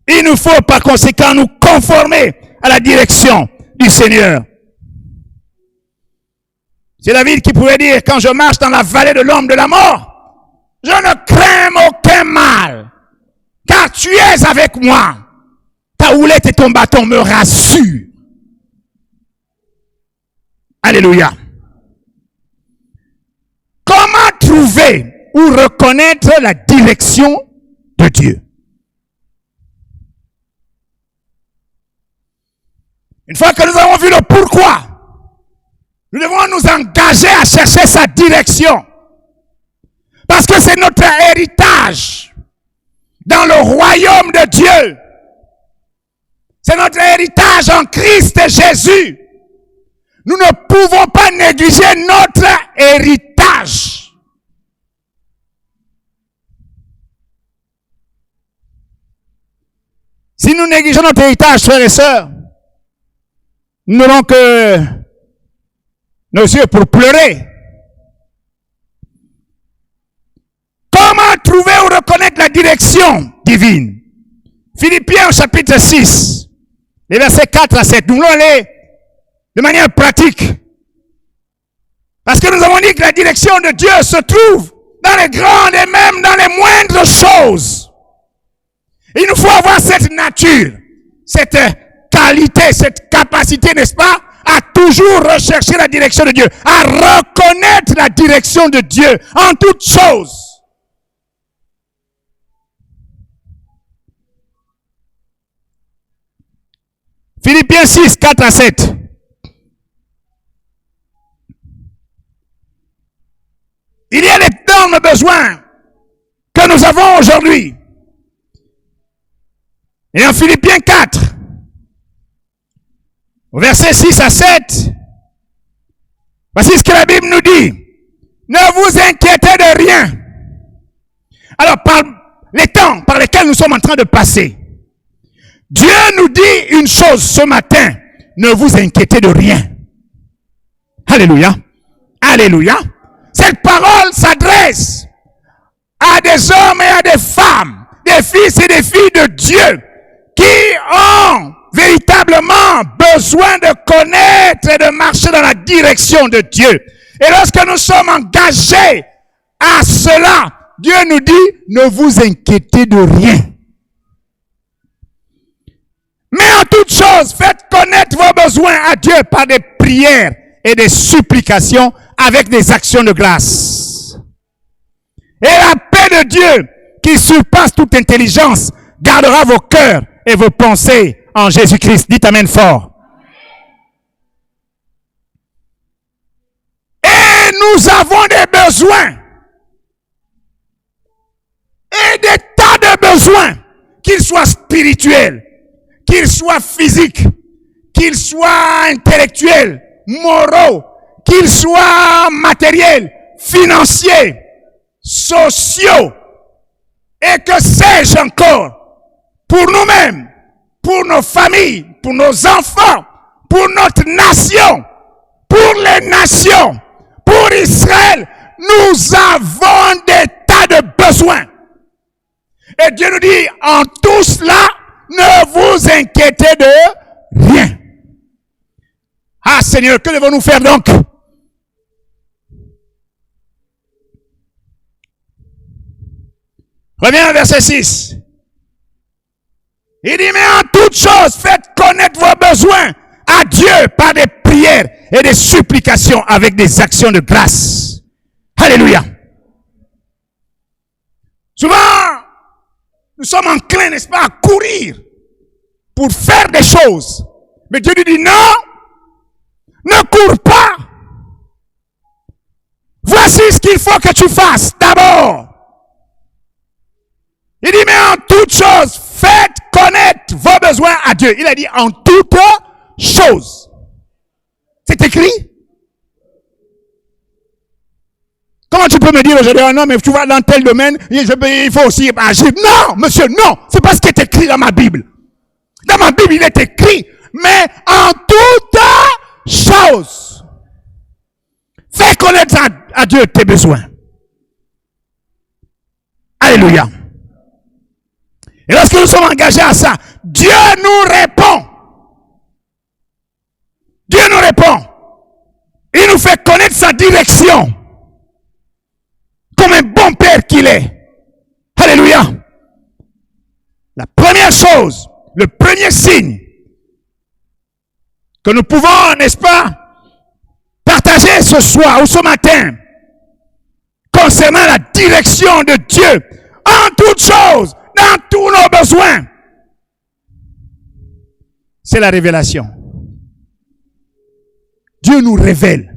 Il nous faut par conséquent nous conformer à la direction du Seigneur. C'est David qui pouvait dire, quand je marche dans la vallée de l'ombre de la mort, je ne crains aucun mal, car tu es avec moi. Ta houlette et ton bâton me rassurent. Alléluia. Comment trouver ou reconnaître la direction de Dieu? Une fois que nous avons vu le pourquoi, nous devons nous engager à chercher sa direction. Parce que c'est notre héritage dans le royaume de Dieu. C'est notre héritage en Christ Jésus. Nous ne pouvons pas négliger notre héritage. Si nous négligeons notre héritage, frères et sœurs, nous n'aurons que nos yeux pour pleurer. Comment trouver ou reconnaître la direction divine? Philippiens chapitre 6, les versets 4 à 7. Nous voulons aller de manière pratique. Parce que nous avons dit que la direction de Dieu se trouve dans les grandes et même dans les moindres choses. Il nous faut avoir cette nature, cette qualité, cette capacité, n'est-ce pas, à toujours rechercher la direction de Dieu, à reconnaître la direction de Dieu en toutes choses. Philippiens 6, 4 à 7. Il y a d'énormes besoins que nous avons aujourd'hui. Et en Philippiens 4, au verset 6 à 7, voici ce que la Bible nous dit. Ne vous inquiétez de rien. Alors, par les temps par lesquels nous sommes en train de passer, Dieu nous dit une chose ce matin. Ne vous inquiétez de rien. Alléluia. Alléluia. Cette parole s'adresse à des hommes et à des femmes, des fils et des filles de Dieu qui ont véritablement besoin de connaître et de marcher dans la direction de Dieu. Et lorsque nous sommes engagés à cela, Dieu nous dit, ne vous inquiétez de rien. Mais en toute chose, faites connaître vos besoins à Dieu par des prières et des supplications avec des actions de grâce. Et la paix de Dieu, qui surpasse toute intelligence, gardera vos cœurs et vos pensées en Jésus-Christ. Dites amen fort. Et nous avons des besoins. Et des tas de besoins, qu'ils soient spirituels, qu'ils soient physiques, qu'ils soient intellectuels, moraux, qu'ils soient matériels, financiers, sociaux, et que sais-je encore, pour nous-mêmes, pour nos familles, pour nos enfants, pour notre nation, pour les nations, pour Israël, nous avons des tas de besoins. Et Dieu nous dit, en tout cela, ne vous inquiétez de rien. Ah Seigneur, que devons-nous faire donc? Reviens au verset 6. Il dit, mais en toute chose, faites connaître vos besoins à Dieu par des prières et des supplications avec des actions de grâce. Alléluia. Souvent, nous sommes enclins, n'est-ce pas, à courir pour faire des choses. Mais Dieu nous dit, non, ne cours pas. Voici ce qu'il faut que tu fasses d'abord. Il dit, mais en toute chose, faites connaître vos besoins à Dieu. Il a dit, en toute chose. c'est écrit? Comment tu peux me dire aujourd'hui, oh non, mais tu vois, dans tel domaine, il faut aussi agir. Non, monsieur, non. C'est pas ce qui est écrit dans ma Bible. Dans ma Bible, il est écrit, mais en toute chose, fais connaître à Dieu tes besoins. Alléluia. Et lorsque nous sommes engagés à ça, Dieu nous répond. Dieu nous répond. Il nous fait connaître sa direction. Comme un bon père qu'il est. Alléluia. La première chose, le premier signe que nous pouvons, n'est-ce pas, partager ce soir ou ce matin concernant la direction de Dieu en toutes choses, dans tous nos besoins, c'est la révélation. Dieu nous révèle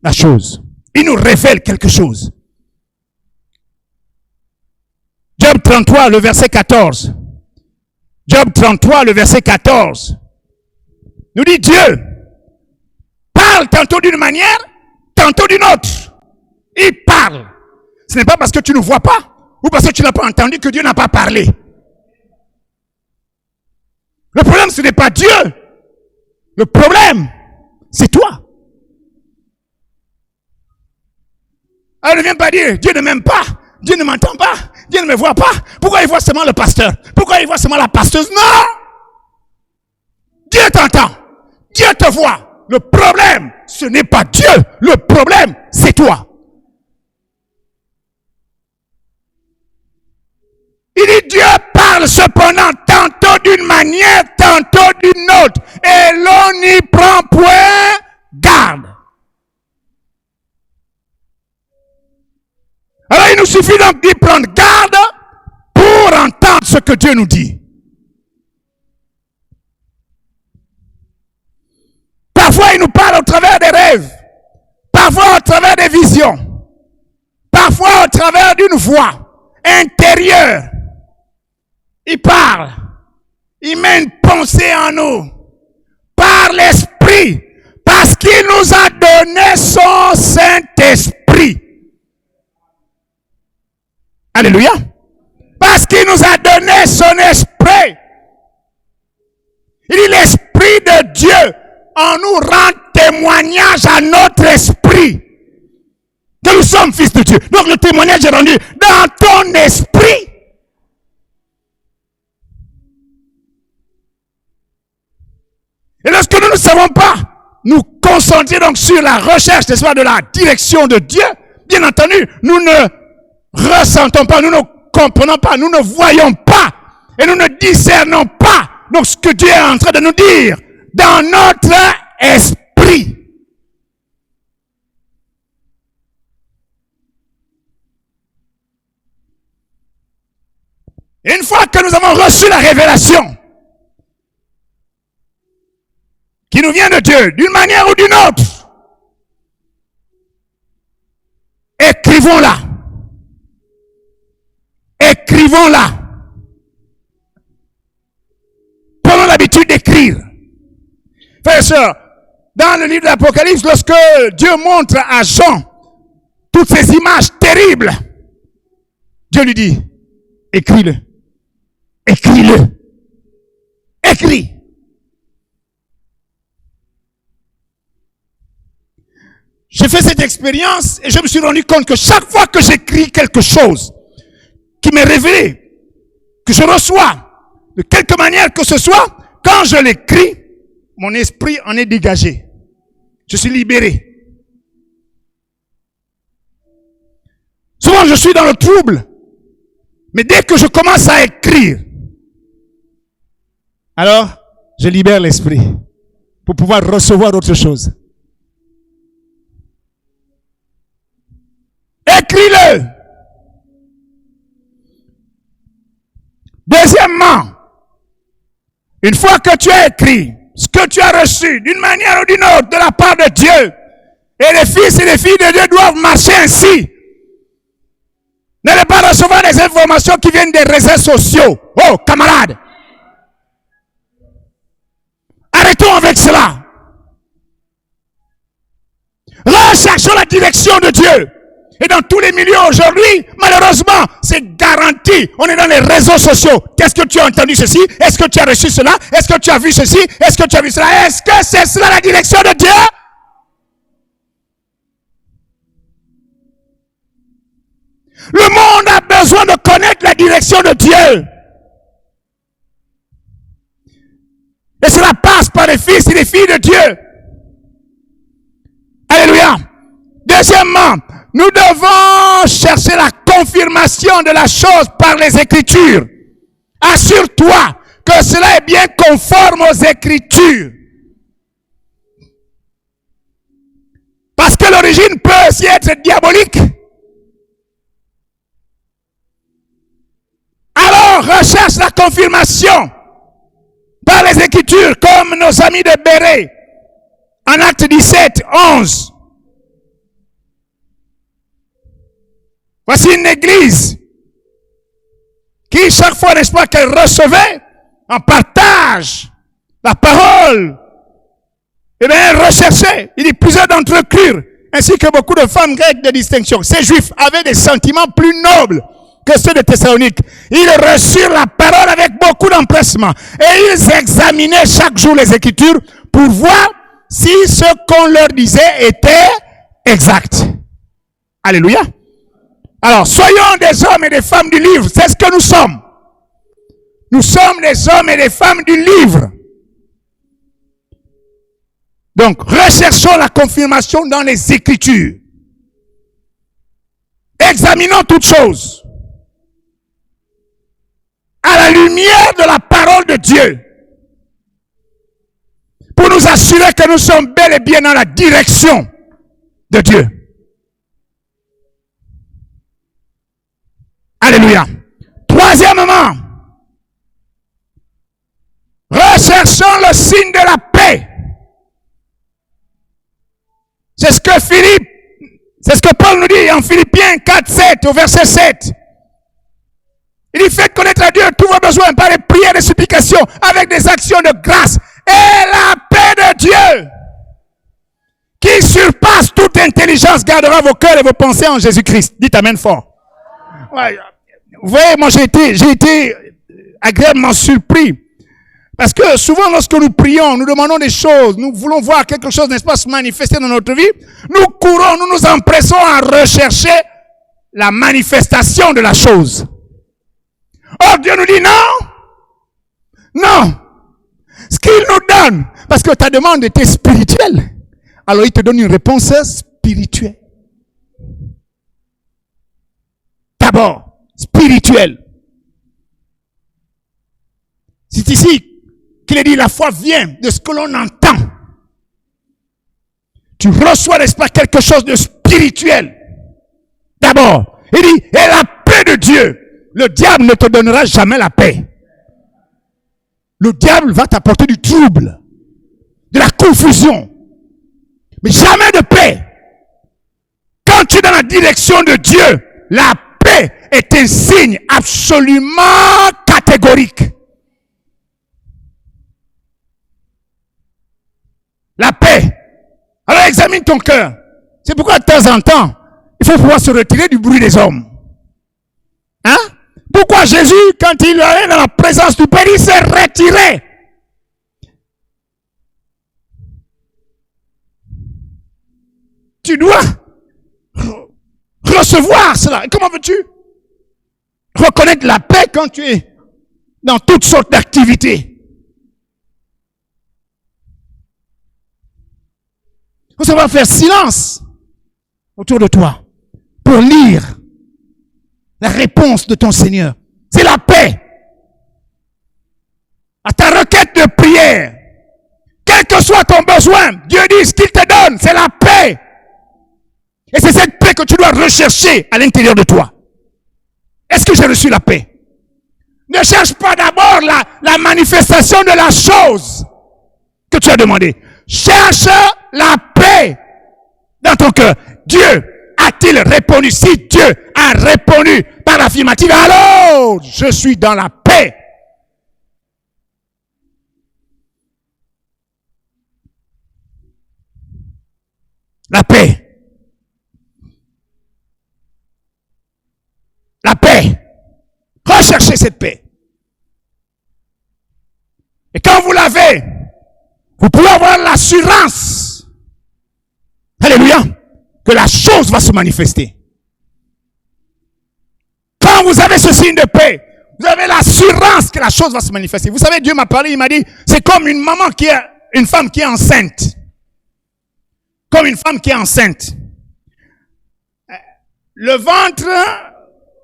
la chose. Il nous révèle quelque chose. Job 33, le verset 14. Job 33, le verset 14. Nous dit Dieu parle tantôt d'une manière, tantôt d'une autre. Il parle. Ce n'est pas parce que tu ne vois pas ou parce que tu n'as pas entendu que Dieu n'a pas parlé. Le problème, ce n'est pas Dieu. Le problème, c'est toi. Alors ne viens pas dire, Dieu ne m'aime pas, Dieu ne m'entend pas, Dieu ne me voit pas. Pourquoi il voit seulement le pasteur? Pourquoi il voit seulement la pasteuse? Non! Dieu t'entend, Dieu te voit. Le problème, ce n'est pas Dieu. Le problème, c'est toi. Il dit, Dieu parle cependant tantôt d'une manière, tantôt d'une autre. Et l'on n'y prend point garde. Alors il nous suffit donc d'y prendre garde pour entendre ce que Dieu nous dit. Parfois il nous parle au travers des rêves, parfois au travers des visions, parfois au travers d'une voix intérieure. Il parle, il met une pensée en nous, par l'Esprit, parce qu'il nous a donné son Saint-Esprit. Alléluia. Parce qu'il nous a donné son esprit. Il dit l'esprit de Dieu en nous rend témoignage à notre esprit que nous sommes fils de Dieu. Donc le témoignage est rendu dans ton esprit. Et lorsque nous ne savons pas nous concentrer donc sur la recherche, n'est-ce pas, de la direction de Dieu, bien entendu, nous ne ressentons pas, nous ne comprenons pas, nous ne voyons pas et nous ne discernons pas donc ce que Dieu est en train de nous dire dans notre esprit. Et une fois que nous avons reçu la révélation qui nous vient de Dieu d'une manière ou d'une autre, écrivons-la. Écrivons-la. Prenons l'habitude d'écrire. Frères et sœurs, dans le livre de l'Apocalypse, lorsque Dieu montre à Jean toutes ces images terribles, Dieu lui dit, écris-le. Écris-le. Écris. J'ai fait cette expérience et je me suis rendu compte que chaque fois que j'écris quelque chose qui m'est révélé, que je reçois, de quelque manière que ce soit, quand je l'écris, mon esprit en est dégagé. Je suis libéré. Souvent, je suis dans le trouble. Mais dès que je commence à écrire, alors, je libère l'esprit pour pouvoir recevoir autre chose. Écris-le. Deuxièmement, une fois que tu as écrit ce que tu as reçu d'une manière ou d'une autre de la part de Dieu, et les fils et les filles de Dieu doivent marcher ainsi, n'allez pas recevoir des informations qui viennent des réseaux sociaux. Oh, camarades, arrêtons avec cela. direction de Dieu. Et dans tous les milieux aujourd'hui, malheureusement, c'est garanti. On est dans les réseaux sociaux. Qu'est-ce que tu as entendu ceci? Est-ce que tu as reçu cela? Est-ce que tu as vu ceci? Est-ce que tu as vu cela? Est-ce que c'est cela la direction de Dieu? Le monde a besoin de connaître la direction de Dieu. Et cela passe par les fils et les filles de Dieu. Alléluia. Deuxièmement, nous devons chercher la confirmation de la chose par les Écritures. Assure-toi que cela est bien conforme aux Écritures. Parce que l'origine peut aussi être diabolique. Alors, recherche la confirmation par les Écritures, comme nos amis de Béret, en Acte 17, 11. Voici une église qui, chaque fois, n'est-ce pas, qu'elle recevait en partage la parole, eh bien, elle recherchait. Il dit, plusieurs d'entre eux crurent, ainsi que beaucoup de femmes grecques de distinction. Ces Juifs avaient des sentiments plus nobles que ceux de Thessalonique. Ils reçurent la parole avec beaucoup d'empressement et ils examinaient chaque jour les Écritures pour voir si ce qu'on leur disait était exact. Alléluia. Alors, soyons des hommes et des femmes du livre. C'est ce que nous sommes. Nous sommes des hommes et des femmes du livre. Donc, recherchons la confirmation dans les Écritures. Examinons toutes choses à la lumière de la parole de Dieu pour nous assurer que nous sommes bel et bien dans la direction de Dieu. Alléluia. Troisièmement, recherchons le signe de la paix. C'est ce que Paul nous dit en Philippiens 4, 7, au verset 7. Il dit, faites connaître à Dieu tous vos besoins par les prières et supplications, avec des actions de grâce. Et la paix de Dieu, qui surpasse toute intelligence, gardera vos cœurs et vos pensées en Jésus-Christ. Dites amen fort. Ouais. Vous voyez, moi j'ai été agréablement surpris. Parce que souvent lorsque nous prions, nous demandons des choses, nous voulons voir quelque chose, n'est-ce pas, se manifester dans notre vie, nous courons, nous nous empressons à rechercher la manifestation de la chose. Or Dieu nous dit non, non. Ce qu'il nous donne, parce que ta demande était spirituelle, alors il te donne une réponse spirituelle. D'abord, spirituelle. C'est ici qu'il est dit, la foi vient de ce que l'on entend. Tu reçois, n'est-ce pas, quelque chose de spirituel. D'abord, il dit, et la paix de Dieu. Le diable ne te donnera jamais la paix. Le diable va t'apporter du trouble, de la confusion, mais jamais de paix. Quand tu es dans la direction de Dieu, la paix est un signe absolument catégorique. La paix. Alors examine ton cœur. C'est pourquoi de temps en temps, il faut pouvoir se retirer du bruit des hommes. Hein? Pourquoi Jésus, quand il allait dans la présence du Père, il s'est retiré? Tu dois recevoir cela. Et comment veux-tu reconnaître la paix quand tu es dans toutes sortes d'activités? Il faut savoir faire silence autour de toi pour lire la réponse de ton Seigneur. C'est la paix. À ta requête de prière, quel que soit ton besoin, Dieu dit ce qu'il te donne, c'est la paix. Et c'est cette paix que tu dois rechercher à l'intérieur de toi. Est-ce que j'ai reçu la paix? Ne cherche pas d'abord la manifestation de la chose que tu as demandé. Cherche la paix dans ton cœur. Dieu a-t-il répondu? Si Dieu a répondu par l'affirmative, alors je suis dans la paix. La paix. Recherchez cette paix. Et quand vous l'avez, vous pouvez avoir l'assurance, alléluia, que la chose va se manifester. Quand vous avez ce signe de paix, vous avez l'assurance que la chose va se manifester. Vous savez, Dieu m'a parlé, il m'a dit, c'est comme une maman qui est, une femme qui est enceinte. Comme une femme qui est enceinte. Le ventre,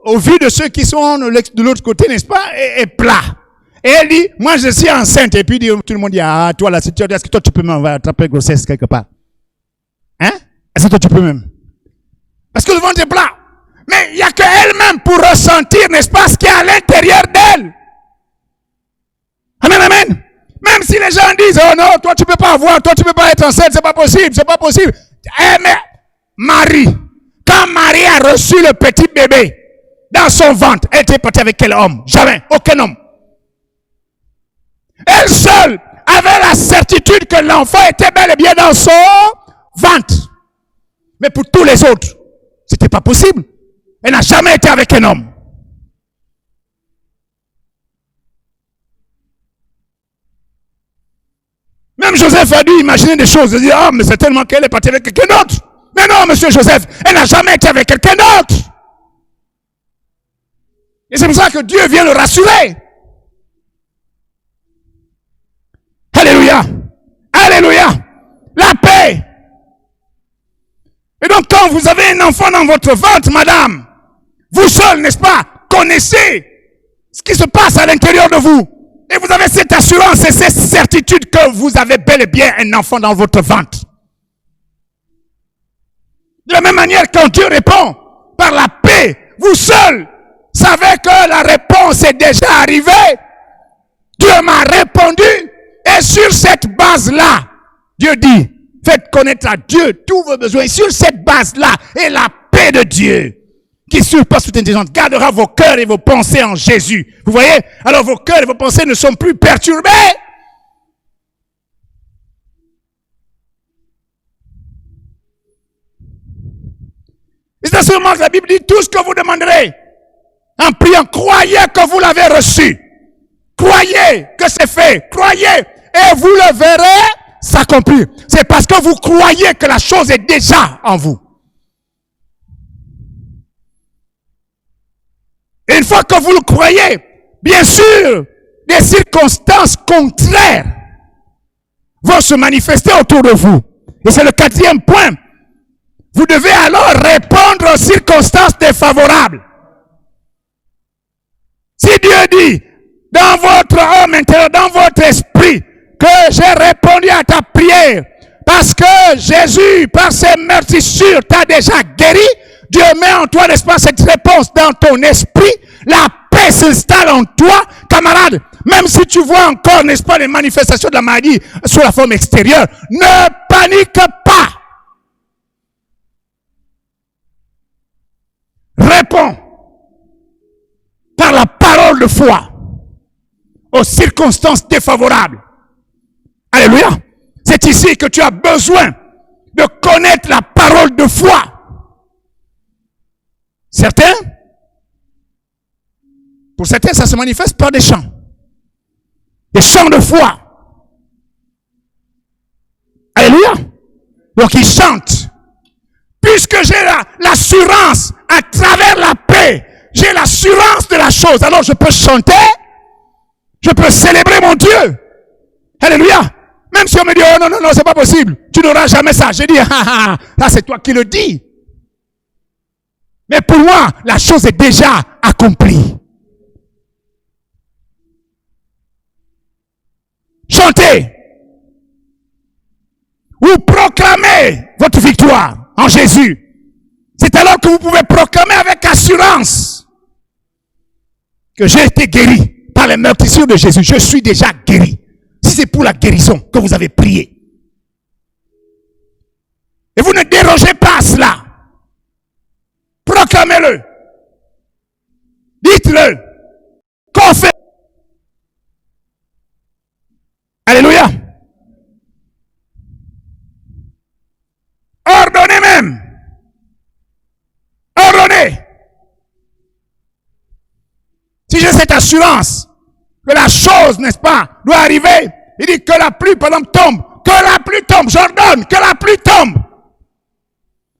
au vu de ceux qui sont de l'autre côté, n'est-ce pas, est plat. Et elle dit, moi je suis enceinte. Et puis tout le monde dit, ah, toi là, est-ce que toi tu peux même attraper grossesse quelque part? Hein? Est-ce que toi tu peux même? Parce que le ventre est plat. Mais il n'y a qu'elle-même pour ressentir, n'est-ce pas, ce qui est à l'intérieur d'elle. Amen, amen. Même si les gens disent, oh non, toi tu peux pas avoir, toi tu peux pas être enceinte, c'est pas possible, c'est pas possible. Eh, mais Marie, quand Marie a reçu le petit bébé dans son ventre, elle était partie avec quel homme? Jamais, aucun homme. Elle seule avait la certitude que l'enfant était bel et bien dans son ventre. Mais pour tous les autres, c'était pas possible. Elle n'a jamais été avec un homme. Même Joseph a dû imaginer des choses. Il dit, ah, mais c'est tellement qu'elle est partie avec quelqu'un d'autre. Mais non, monsieur Joseph, elle n'a jamais été avec quelqu'un d'autre. Et c'est pour ça que Dieu vient le rassurer. Alléluia. Alléluia. La paix. Et donc, quand vous avez un enfant dans votre ventre, madame, vous seul, n'est-ce pas, connaissez ce qui se passe à l'intérieur de vous. Et vous avez cette assurance et cette certitude que vous avez bel et bien un enfant dans votre ventre. De la même manière, quand Dieu répond par la paix, vous seul savez que la réponse est déjà arrivée. Dieu m'a répondu. Et sur cette base-là, Dieu dit, faites connaître à Dieu tous vos besoins. Et sur cette base-là, et la paix de Dieu, qui surpasse toute intelligence, gardera vos cœurs et vos pensées en Jésus. Vous voyez? Alors vos cœurs et vos pensées ne sont plus perturbés. Et c'est seulement que la Bible dit, tout ce que vous demanderez, en priant, croyez que vous l'avez reçu. Croyez que c'est fait. Croyez et vous le verrez s'accomplir. C'est parce que vous croyez que la chose est déjà en vous. Et une fois que vous le croyez, bien sûr, des circonstances contraires vont se manifester autour de vous. Et c'est le 4e point. Vous devez alors répondre aux circonstances défavorables. Si Dieu dit, dans votre âme intérieure, dans votre esprit, que j'ai répondu à ta prière, parce que Jésus, par ses meurtrissures, t'a déjà guéri, Dieu met en toi, n'est-ce pas, cette réponse dans ton esprit, la paix s'installe en toi, camarade. Même si tu vois encore, n'est-ce pas, les manifestations de la maladie sous la forme extérieure, ne panique pas. Réponds par la parole de foi aux circonstances défavorables. Alléluia. C'est ici que tu as besoin de connaître la parole de foi. Certains, pour certains, ça se manifeste par des chants. Des chants de foi. Alléluia. Donc ils chantent. Puisque j'ai l'assurance à travers la paix, j'ai l'assurance de la chose, alors je peux chanter, je peux célébrer mon Dieu. Alléluia. Même si on me dit, oh non, non, non, c'est pas possible. Tu n'auras jamais ça. Je dis, ah, là c'est toi qui le dis. Mais pour moi, la chose est déjà accomplie. Chantez. Ou proclamez votre victoire en Jésus. C'est alors que vous pouvez proclamer avec assurance que j'ai été guéri par les meurtrissures de Jésus. Je suis déjà guéri. Si c'est pour la guérison que vous avez prié. Et vous ne dérogez pas à cela. Proclamez-le. Dites-le. Confessez. Alléluia. Ordonnez même. Ordonnez. Si j'ai cette assurance que la chose, n'est-ce pas, doit arriver, il dit que la pluie, par exemple, tombe. Que la pluie tombe, j'ordonne, que la pluie tombe.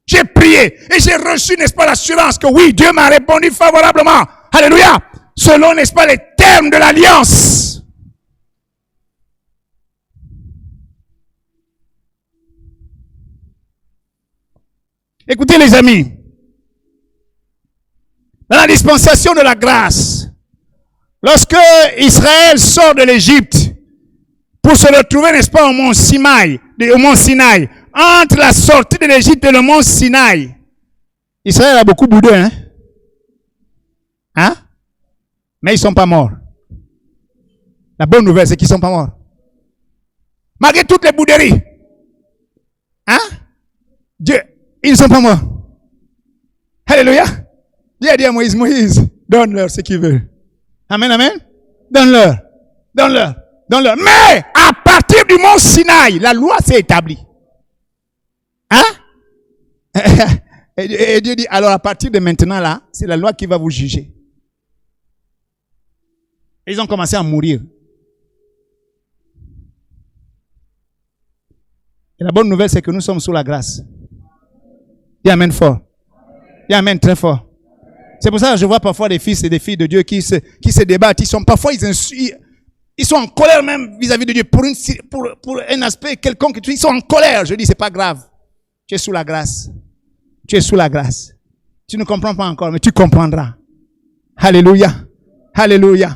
J'ai prié et j'ai reçu, n'est-ce pas, l'assurance que oui, Dieu m'a répondu favorablement. Alléluia. Selon, n'est-ce pas, les termes de l'alliance. Écoutez les amis, dans la dispensation de la grâce, lorsque Israël sort de l'Égypte pour se retrouver, n'est-ce pas, au mont Sinaï, entre la sortie de l'Égypte et le mont Sinaï, Israël a beaucoup boudé, hein? Mais ils ne sont pas morts. La bonne nouvelle, c'est qu'ils ne sont pas morts. Malgré toutes les bouderies, hein? Dieu, ils ne sont pas morts. Alléluia. Dieu a dit à Moïse, Moïse, donne-leur ce qu'ils veulent. Amen, amen. Donne-leur. Donne-leur. Donne-leur. Mais, à partir du mont Sinaï, la loi s'est établie. Hein? Et Dieu dit, alors à partir de maintenant là, c'est la loi qui va vous juger. Et ils ont commencé à mourir. Et la bonne nouvelle, c'est que nous sommes sous la grâce. Il y a amen fort. Il y a amen très fort. C'est pour ça que je vois parfois des fils et des filles de Dieu qui se débattent. Ils sont parfois, ils sont en colère même vis-à-vis de Dieu pour un aspect quelconque. Ils sont en colère. Je dis, c'est pas grave. Tu es sous la grâce. Tu es sous la grâce. Tu ne comprends pas encore, mais tu comprendras. Alléluia. Alléluia.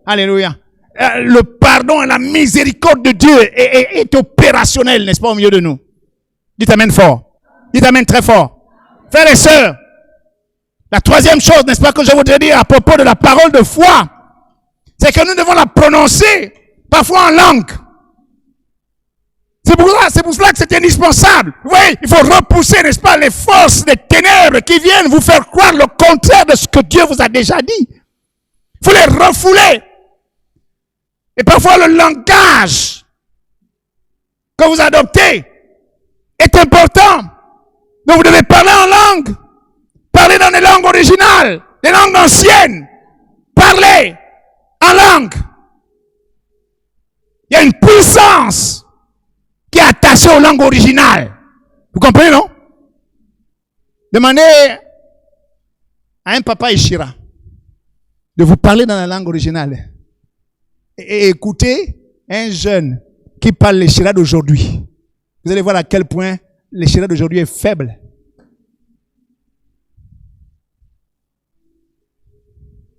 Alléluia. Le pardon et la miséricorde de Dieu est opérationnel, n'est-ce pas, au milieu de nous. Dites amen fort. Dites amen très fort. Frères et sœurs, la troisième chose, n'est-ce pas, que je voudrais dire à propos de la parole de foi, c'est que nous devons la prononcer, parfois en langue. C'est pour cela que c'est indispensable. Oui, il faut repousser, n'est-ce pas, les forces des ténèbres qui viennent vous faire croire le contraire de ce que Dieu vous a déjà dit. Il faut les refouler. Et parfois le langage que vous adoptez est important. Donc vous devez parler en langue. Parler dans des langues originales, des langues anciennes. Parler en langue. Il y a une puissance qui est attachée aux langues originales. Vous comprenez, non? Demandez à un papa Ishira de vous parler dans la langue originale. Et écoutez un jeune qui parle le Ishira d'aujourd'hui. Vous allez voir à quel point le Ishira d'aujourd'hui est faible.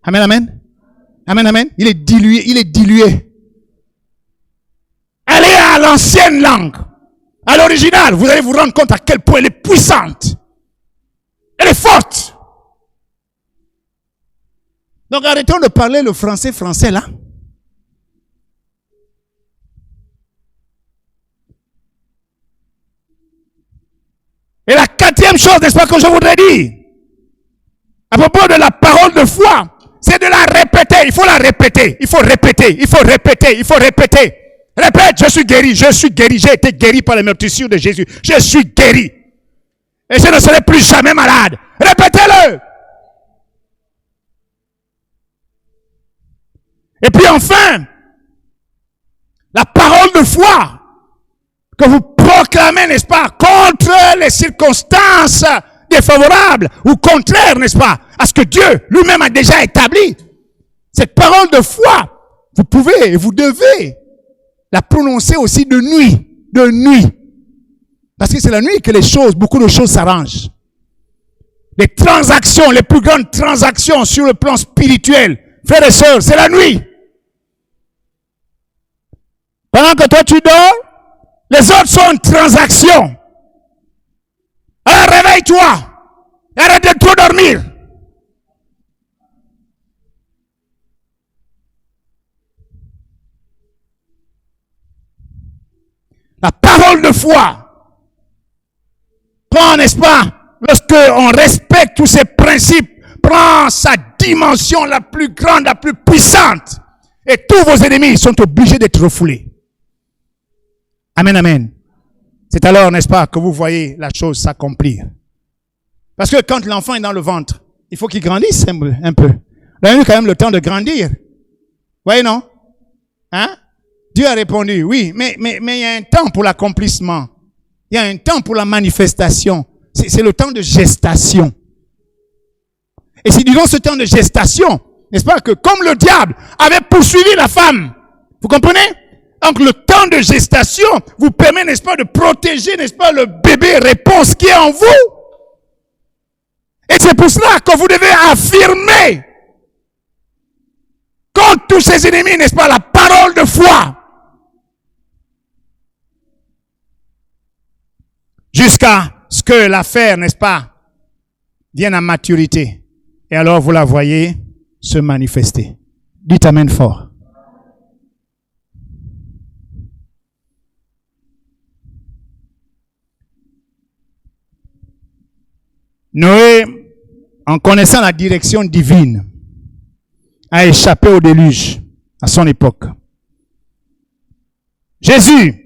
Amen, amen. Amen, amen. Il est dilué. Allez à l'ancienne langue, à l'original, vous allez vous rendre compte à quel point elle est puissante. Elle est forte. Donc arrêtons de parler le français là. Et la quatrième chose, n'est-ce pas, que je voudrais dire, à propos de la parole de foi, c'est de la répéter. Il faut la répéter. Il faut répéter. Il faut répéter. Il faut répéter. Répète, je suis guéri. Je suis guéri. J'ai été guéri par les meurtrissures de Jésus. Je suis guéri. Et je ne serai plus jamais malade. Répétez-le. Et puis enfin, la parole de foi que vous proclamez, n'est-ce pas, contre les circonstances défavorables ou contraires, n'est-ce pas, à ce que Dieu lui-même a déjà établi. Cette parole de foi, vous pouvez et vous devez la prononcer aussi de nuit. Parce que c'est la nuit que beaucoup de choses s'arrangent. Les transactions, les plus grandes transactions sur le plan spirituel, frères et sœurs, c'est la nuit. Pendant que toi tu dors, les autres sont en transaction. Alors réveille-toi. Arrête de trop dormir. La parole de foi prend, n'est-ce pas, lorsque on respecte tous ces principes, prend sa dimension la plus grande, la plus puissante. Et tous vos ennemis sont obligés d'être refoulés. Amen, amen. C'est alors, n'est-ce pas, que vous voyez la chose s'accomplir. Parce que quand l'enfant est dans le ventre, il faut qu'il grandisse un peu. On a eu quand même le temps de grandir. Voyez, non? Hein? Dieu a répondu, oui, mais il y a un temps pour l'accomplissement. Il y a un temps pour la manifestation. C'est le temps de gestation. Et c'est durant ce temps de gestation, n'est-ce pas, que comme le diable avait poursuivi la femme, vous comprenez? Donc le temps de gestation vous permet, n'est-ce pas, de protéger, n'est-ce pas, le bébé réponse qui est en vous. Et c'est pour cela que vous devez affirmer contre tous ses ennemis, n'est-ce pas, la parole de foi. Jusqu'à ce que l'affaire, n'est-ce pas, vienne à maturité. Et alors vous la voyez se manifester. Dites amen fort. Noé, en connaissant la direction divine, a échappé au déluge à son époque. Jésus,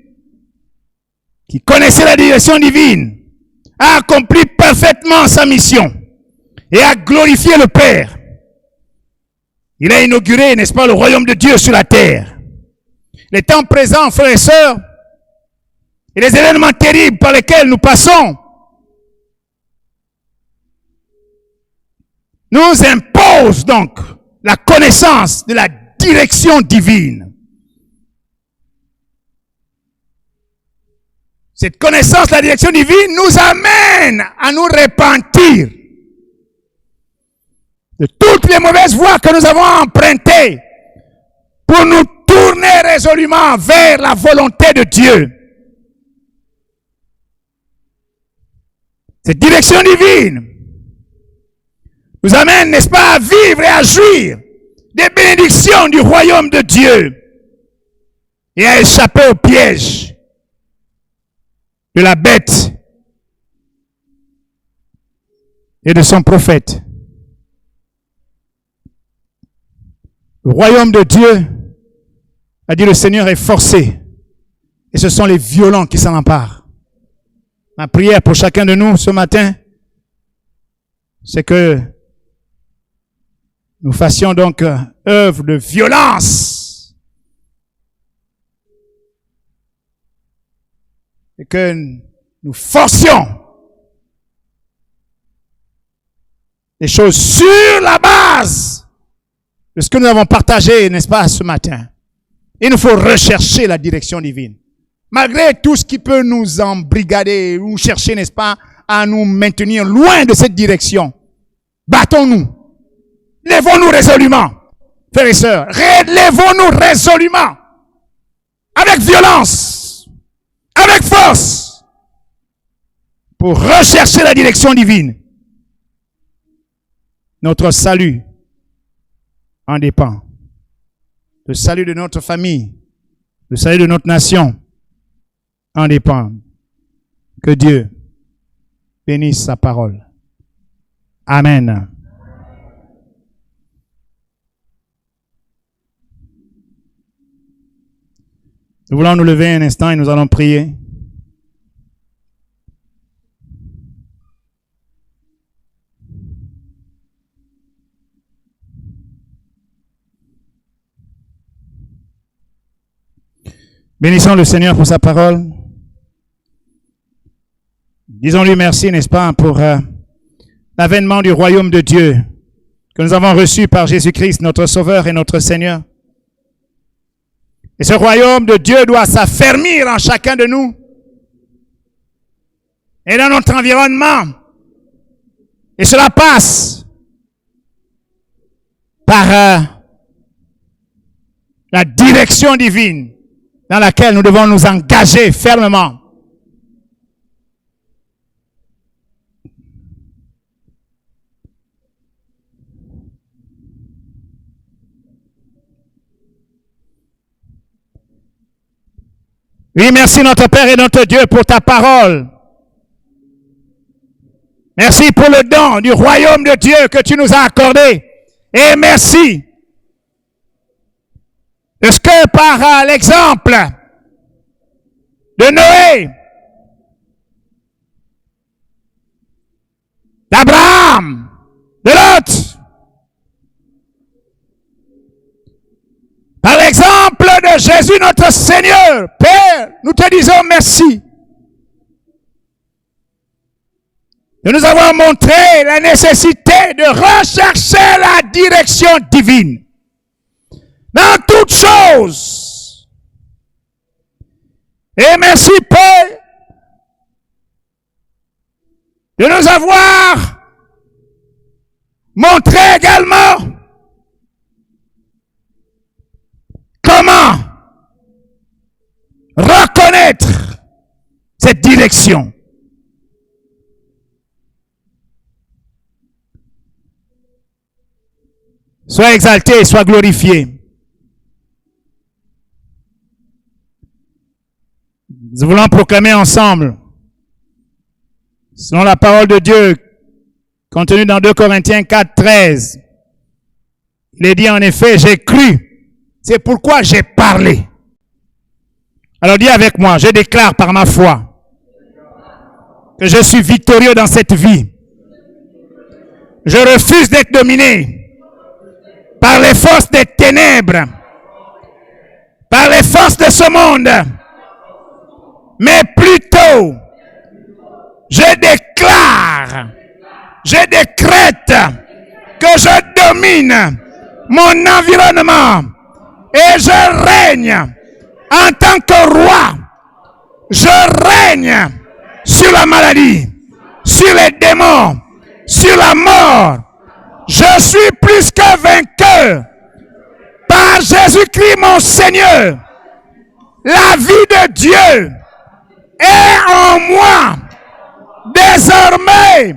qui connaissait la direction divine, a accompli parfaitement sa mission et a glorifié le Père. Il a inauguré, n'est-ce pas, le royaume de Dieu sur la terre. Les temps présents, frères et sœurs, et les événements terribles par lesquels nous passons, nous imposent donc la connaissance de la direction divine. Cette connaissance de la direction divine nous amène à nous repentir de toutes les mauvaises voies que nous avons empruntées pour nous tourner résolument vers la volonté de Dieu. Cette direction divine nous amène, n'est-ce pas, à vivre et à jouir des bénédictions du royaume de Dieu et à échapper au piège de la bête et de son prophète. Le royaume de Dieu, a dit le Seigneur, est forcé. Et ce sont les violents qui s'en emparent. Ma prière pour chacun de nous ce matin, c'est que nous fassions donc œuvre de violence. Et que nous forcions les choses sur la base de ce que nous avons partagé, n'est-ce pas, ce matin. Il nous faut rechercher la direction divine. Malgré tout ce qui peut nous embrigader ou chercher, n'est-ce pas, à nous maintenir loin de cette direction. Battons-nous. Lèvons-nous résolument. Frères et sœurs, relèvons-nous résolument. Avec violence. Avec force. Pour rechercher la direction divine. Notre salut en dépend. Le salut de notre famille, le salut de notre nation en dépend. Que Dieu bénisse sa parole. Amen. Nous voulons nous lever un instant et nous allons prier. Bénissons le Seigneur pour sa parole. Disons-lui merci, n'est-ce pas, pour l'avènement du royaume de Dieu que nous avons reçu par Jésus-Christ, notre Sauveur et notre Seigneur. Et ce royaume de Dieu doit s'affermir en chacun de nous et dans notre environnement. Et cela passe par la direction divine dans laquelle nous devons nous engager fermement. Oui, merci notre Père et notre Dieu pour ta parole. Merci pour le don du royaume de Dieu que tu nous as accordé. Et merci de ce que par l'exemple de Noé, d'Abraham, de Lot, notre Seigneur, Père, nous te disons merci de nous avoir montré la nécessité de rechercher la direction divine dans toutes choses. Et merci, Père, de nous avoir montré également comment reconnaître cette direction. Sois exalté, sois glorifié. Nous voulons proclamer ensemble, selon la parole de Dieu, contenue dans 2 Corinthiens 4, 13. Il est dit en effet, j'ai cru, c'est pourquoi j'ai parlé. Alors dis avec moi, je déclare par ma foi que je suis victorieux dans cette vie. Je refuse d'être dominé par les forces des ténèbres, par les forces de ce monde, mais plutôt, je déclare, je décrète que je domine mon environnement et je règne en tant que roi. Je règne sur la maladie, sur les démons, sur la mort. Je suis plus que vainqueur par Jésus-Christ mon Seigneur. La vie de Dieu est en moi. Désormais,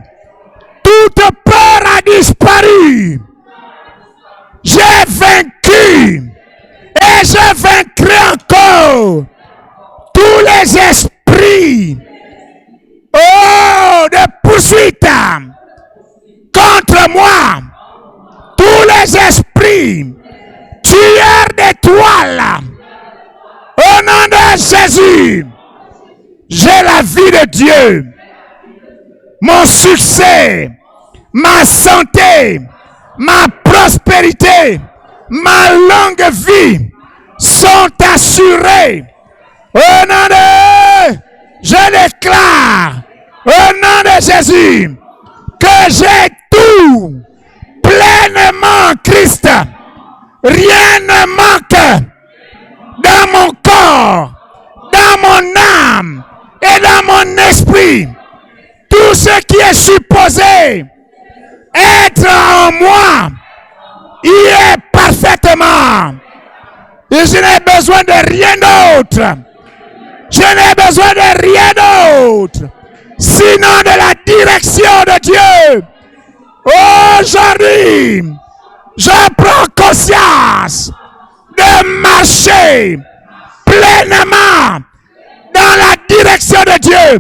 toute peur a disparu. J'ai vaincu et je vaincrai encore tous les esprits de poursuite contre moi, tous les esprits tueurs d'étoiles, au nom de Jésus, j'ai la vie de Dieu, mon succès, ma santé, ma prospérité, ma longue vie sont assurés. Au nom de, je déclare, au nom de Jésus, que j'ai tout pleinement en Christ. Rien ne manque dans mon corps, dans mon âme et dans mon esprit. Tout ce qui est supposé être en moi, il est parfaitement. Et je n'ai besoin de rien d'autre. Je n'ai besoin de rien d'autre, sinon de la direction de Dieu. Aujourd'hui, je prends conscience de marcher pleinement dans la direction de Dieu,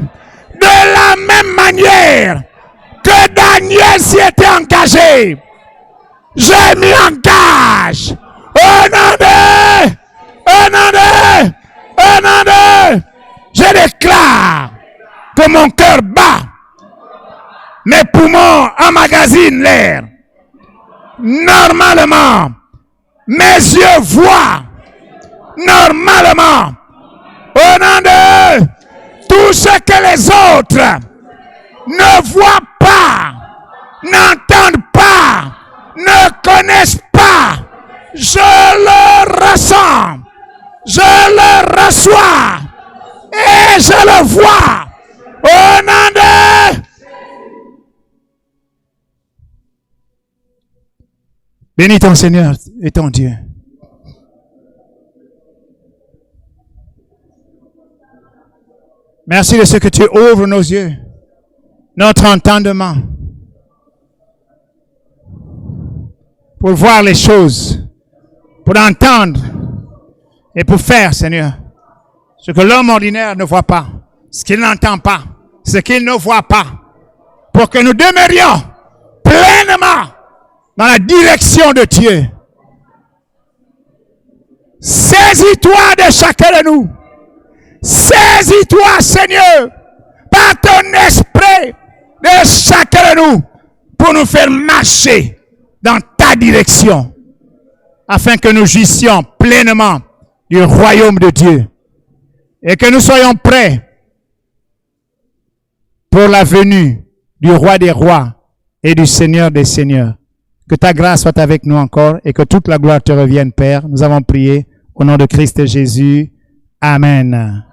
de la même manière que Daniel s'y était engagé. Je m'y engage au nom de, je déclare que mon cœur bat, mes poumons emmagasinent l'air. Normalement, mes yeux voient. Normalement, au nom de tout ce que les autres ne voient pas, n'entendent pas, ne connaissent pas, je le ressens, je le reçois et je le vois. Au nom de... Bénis ton Seigneur et ton Dieu. Merci de ce que tu ouvres nos yeux, notre entendement, pour voir les choses, pour entendre et pour faire, Seigneur, ce que l'homme ordinaire ne voit pas, ce qu'il n'entend pas, ce qu'il ne voit pas, pour que nous demeurions pleinement dans la direction de Dieu. Saisis-toi de chacun de nous. Saisis-toi, Seigneur, par ton esprit de chacun de nous pour nous faire marcher dans ta direction afin que nous jouissions pleinement du royaume de Dieu. Et que nous soyons prêts pour la venue du roi des rois et du Seigneur des seigneurs. Que ta grâce soit avec nous encore et que toute la gloire te revienne, Père. Nous avons prié au nom de Christ Jésus. Amen.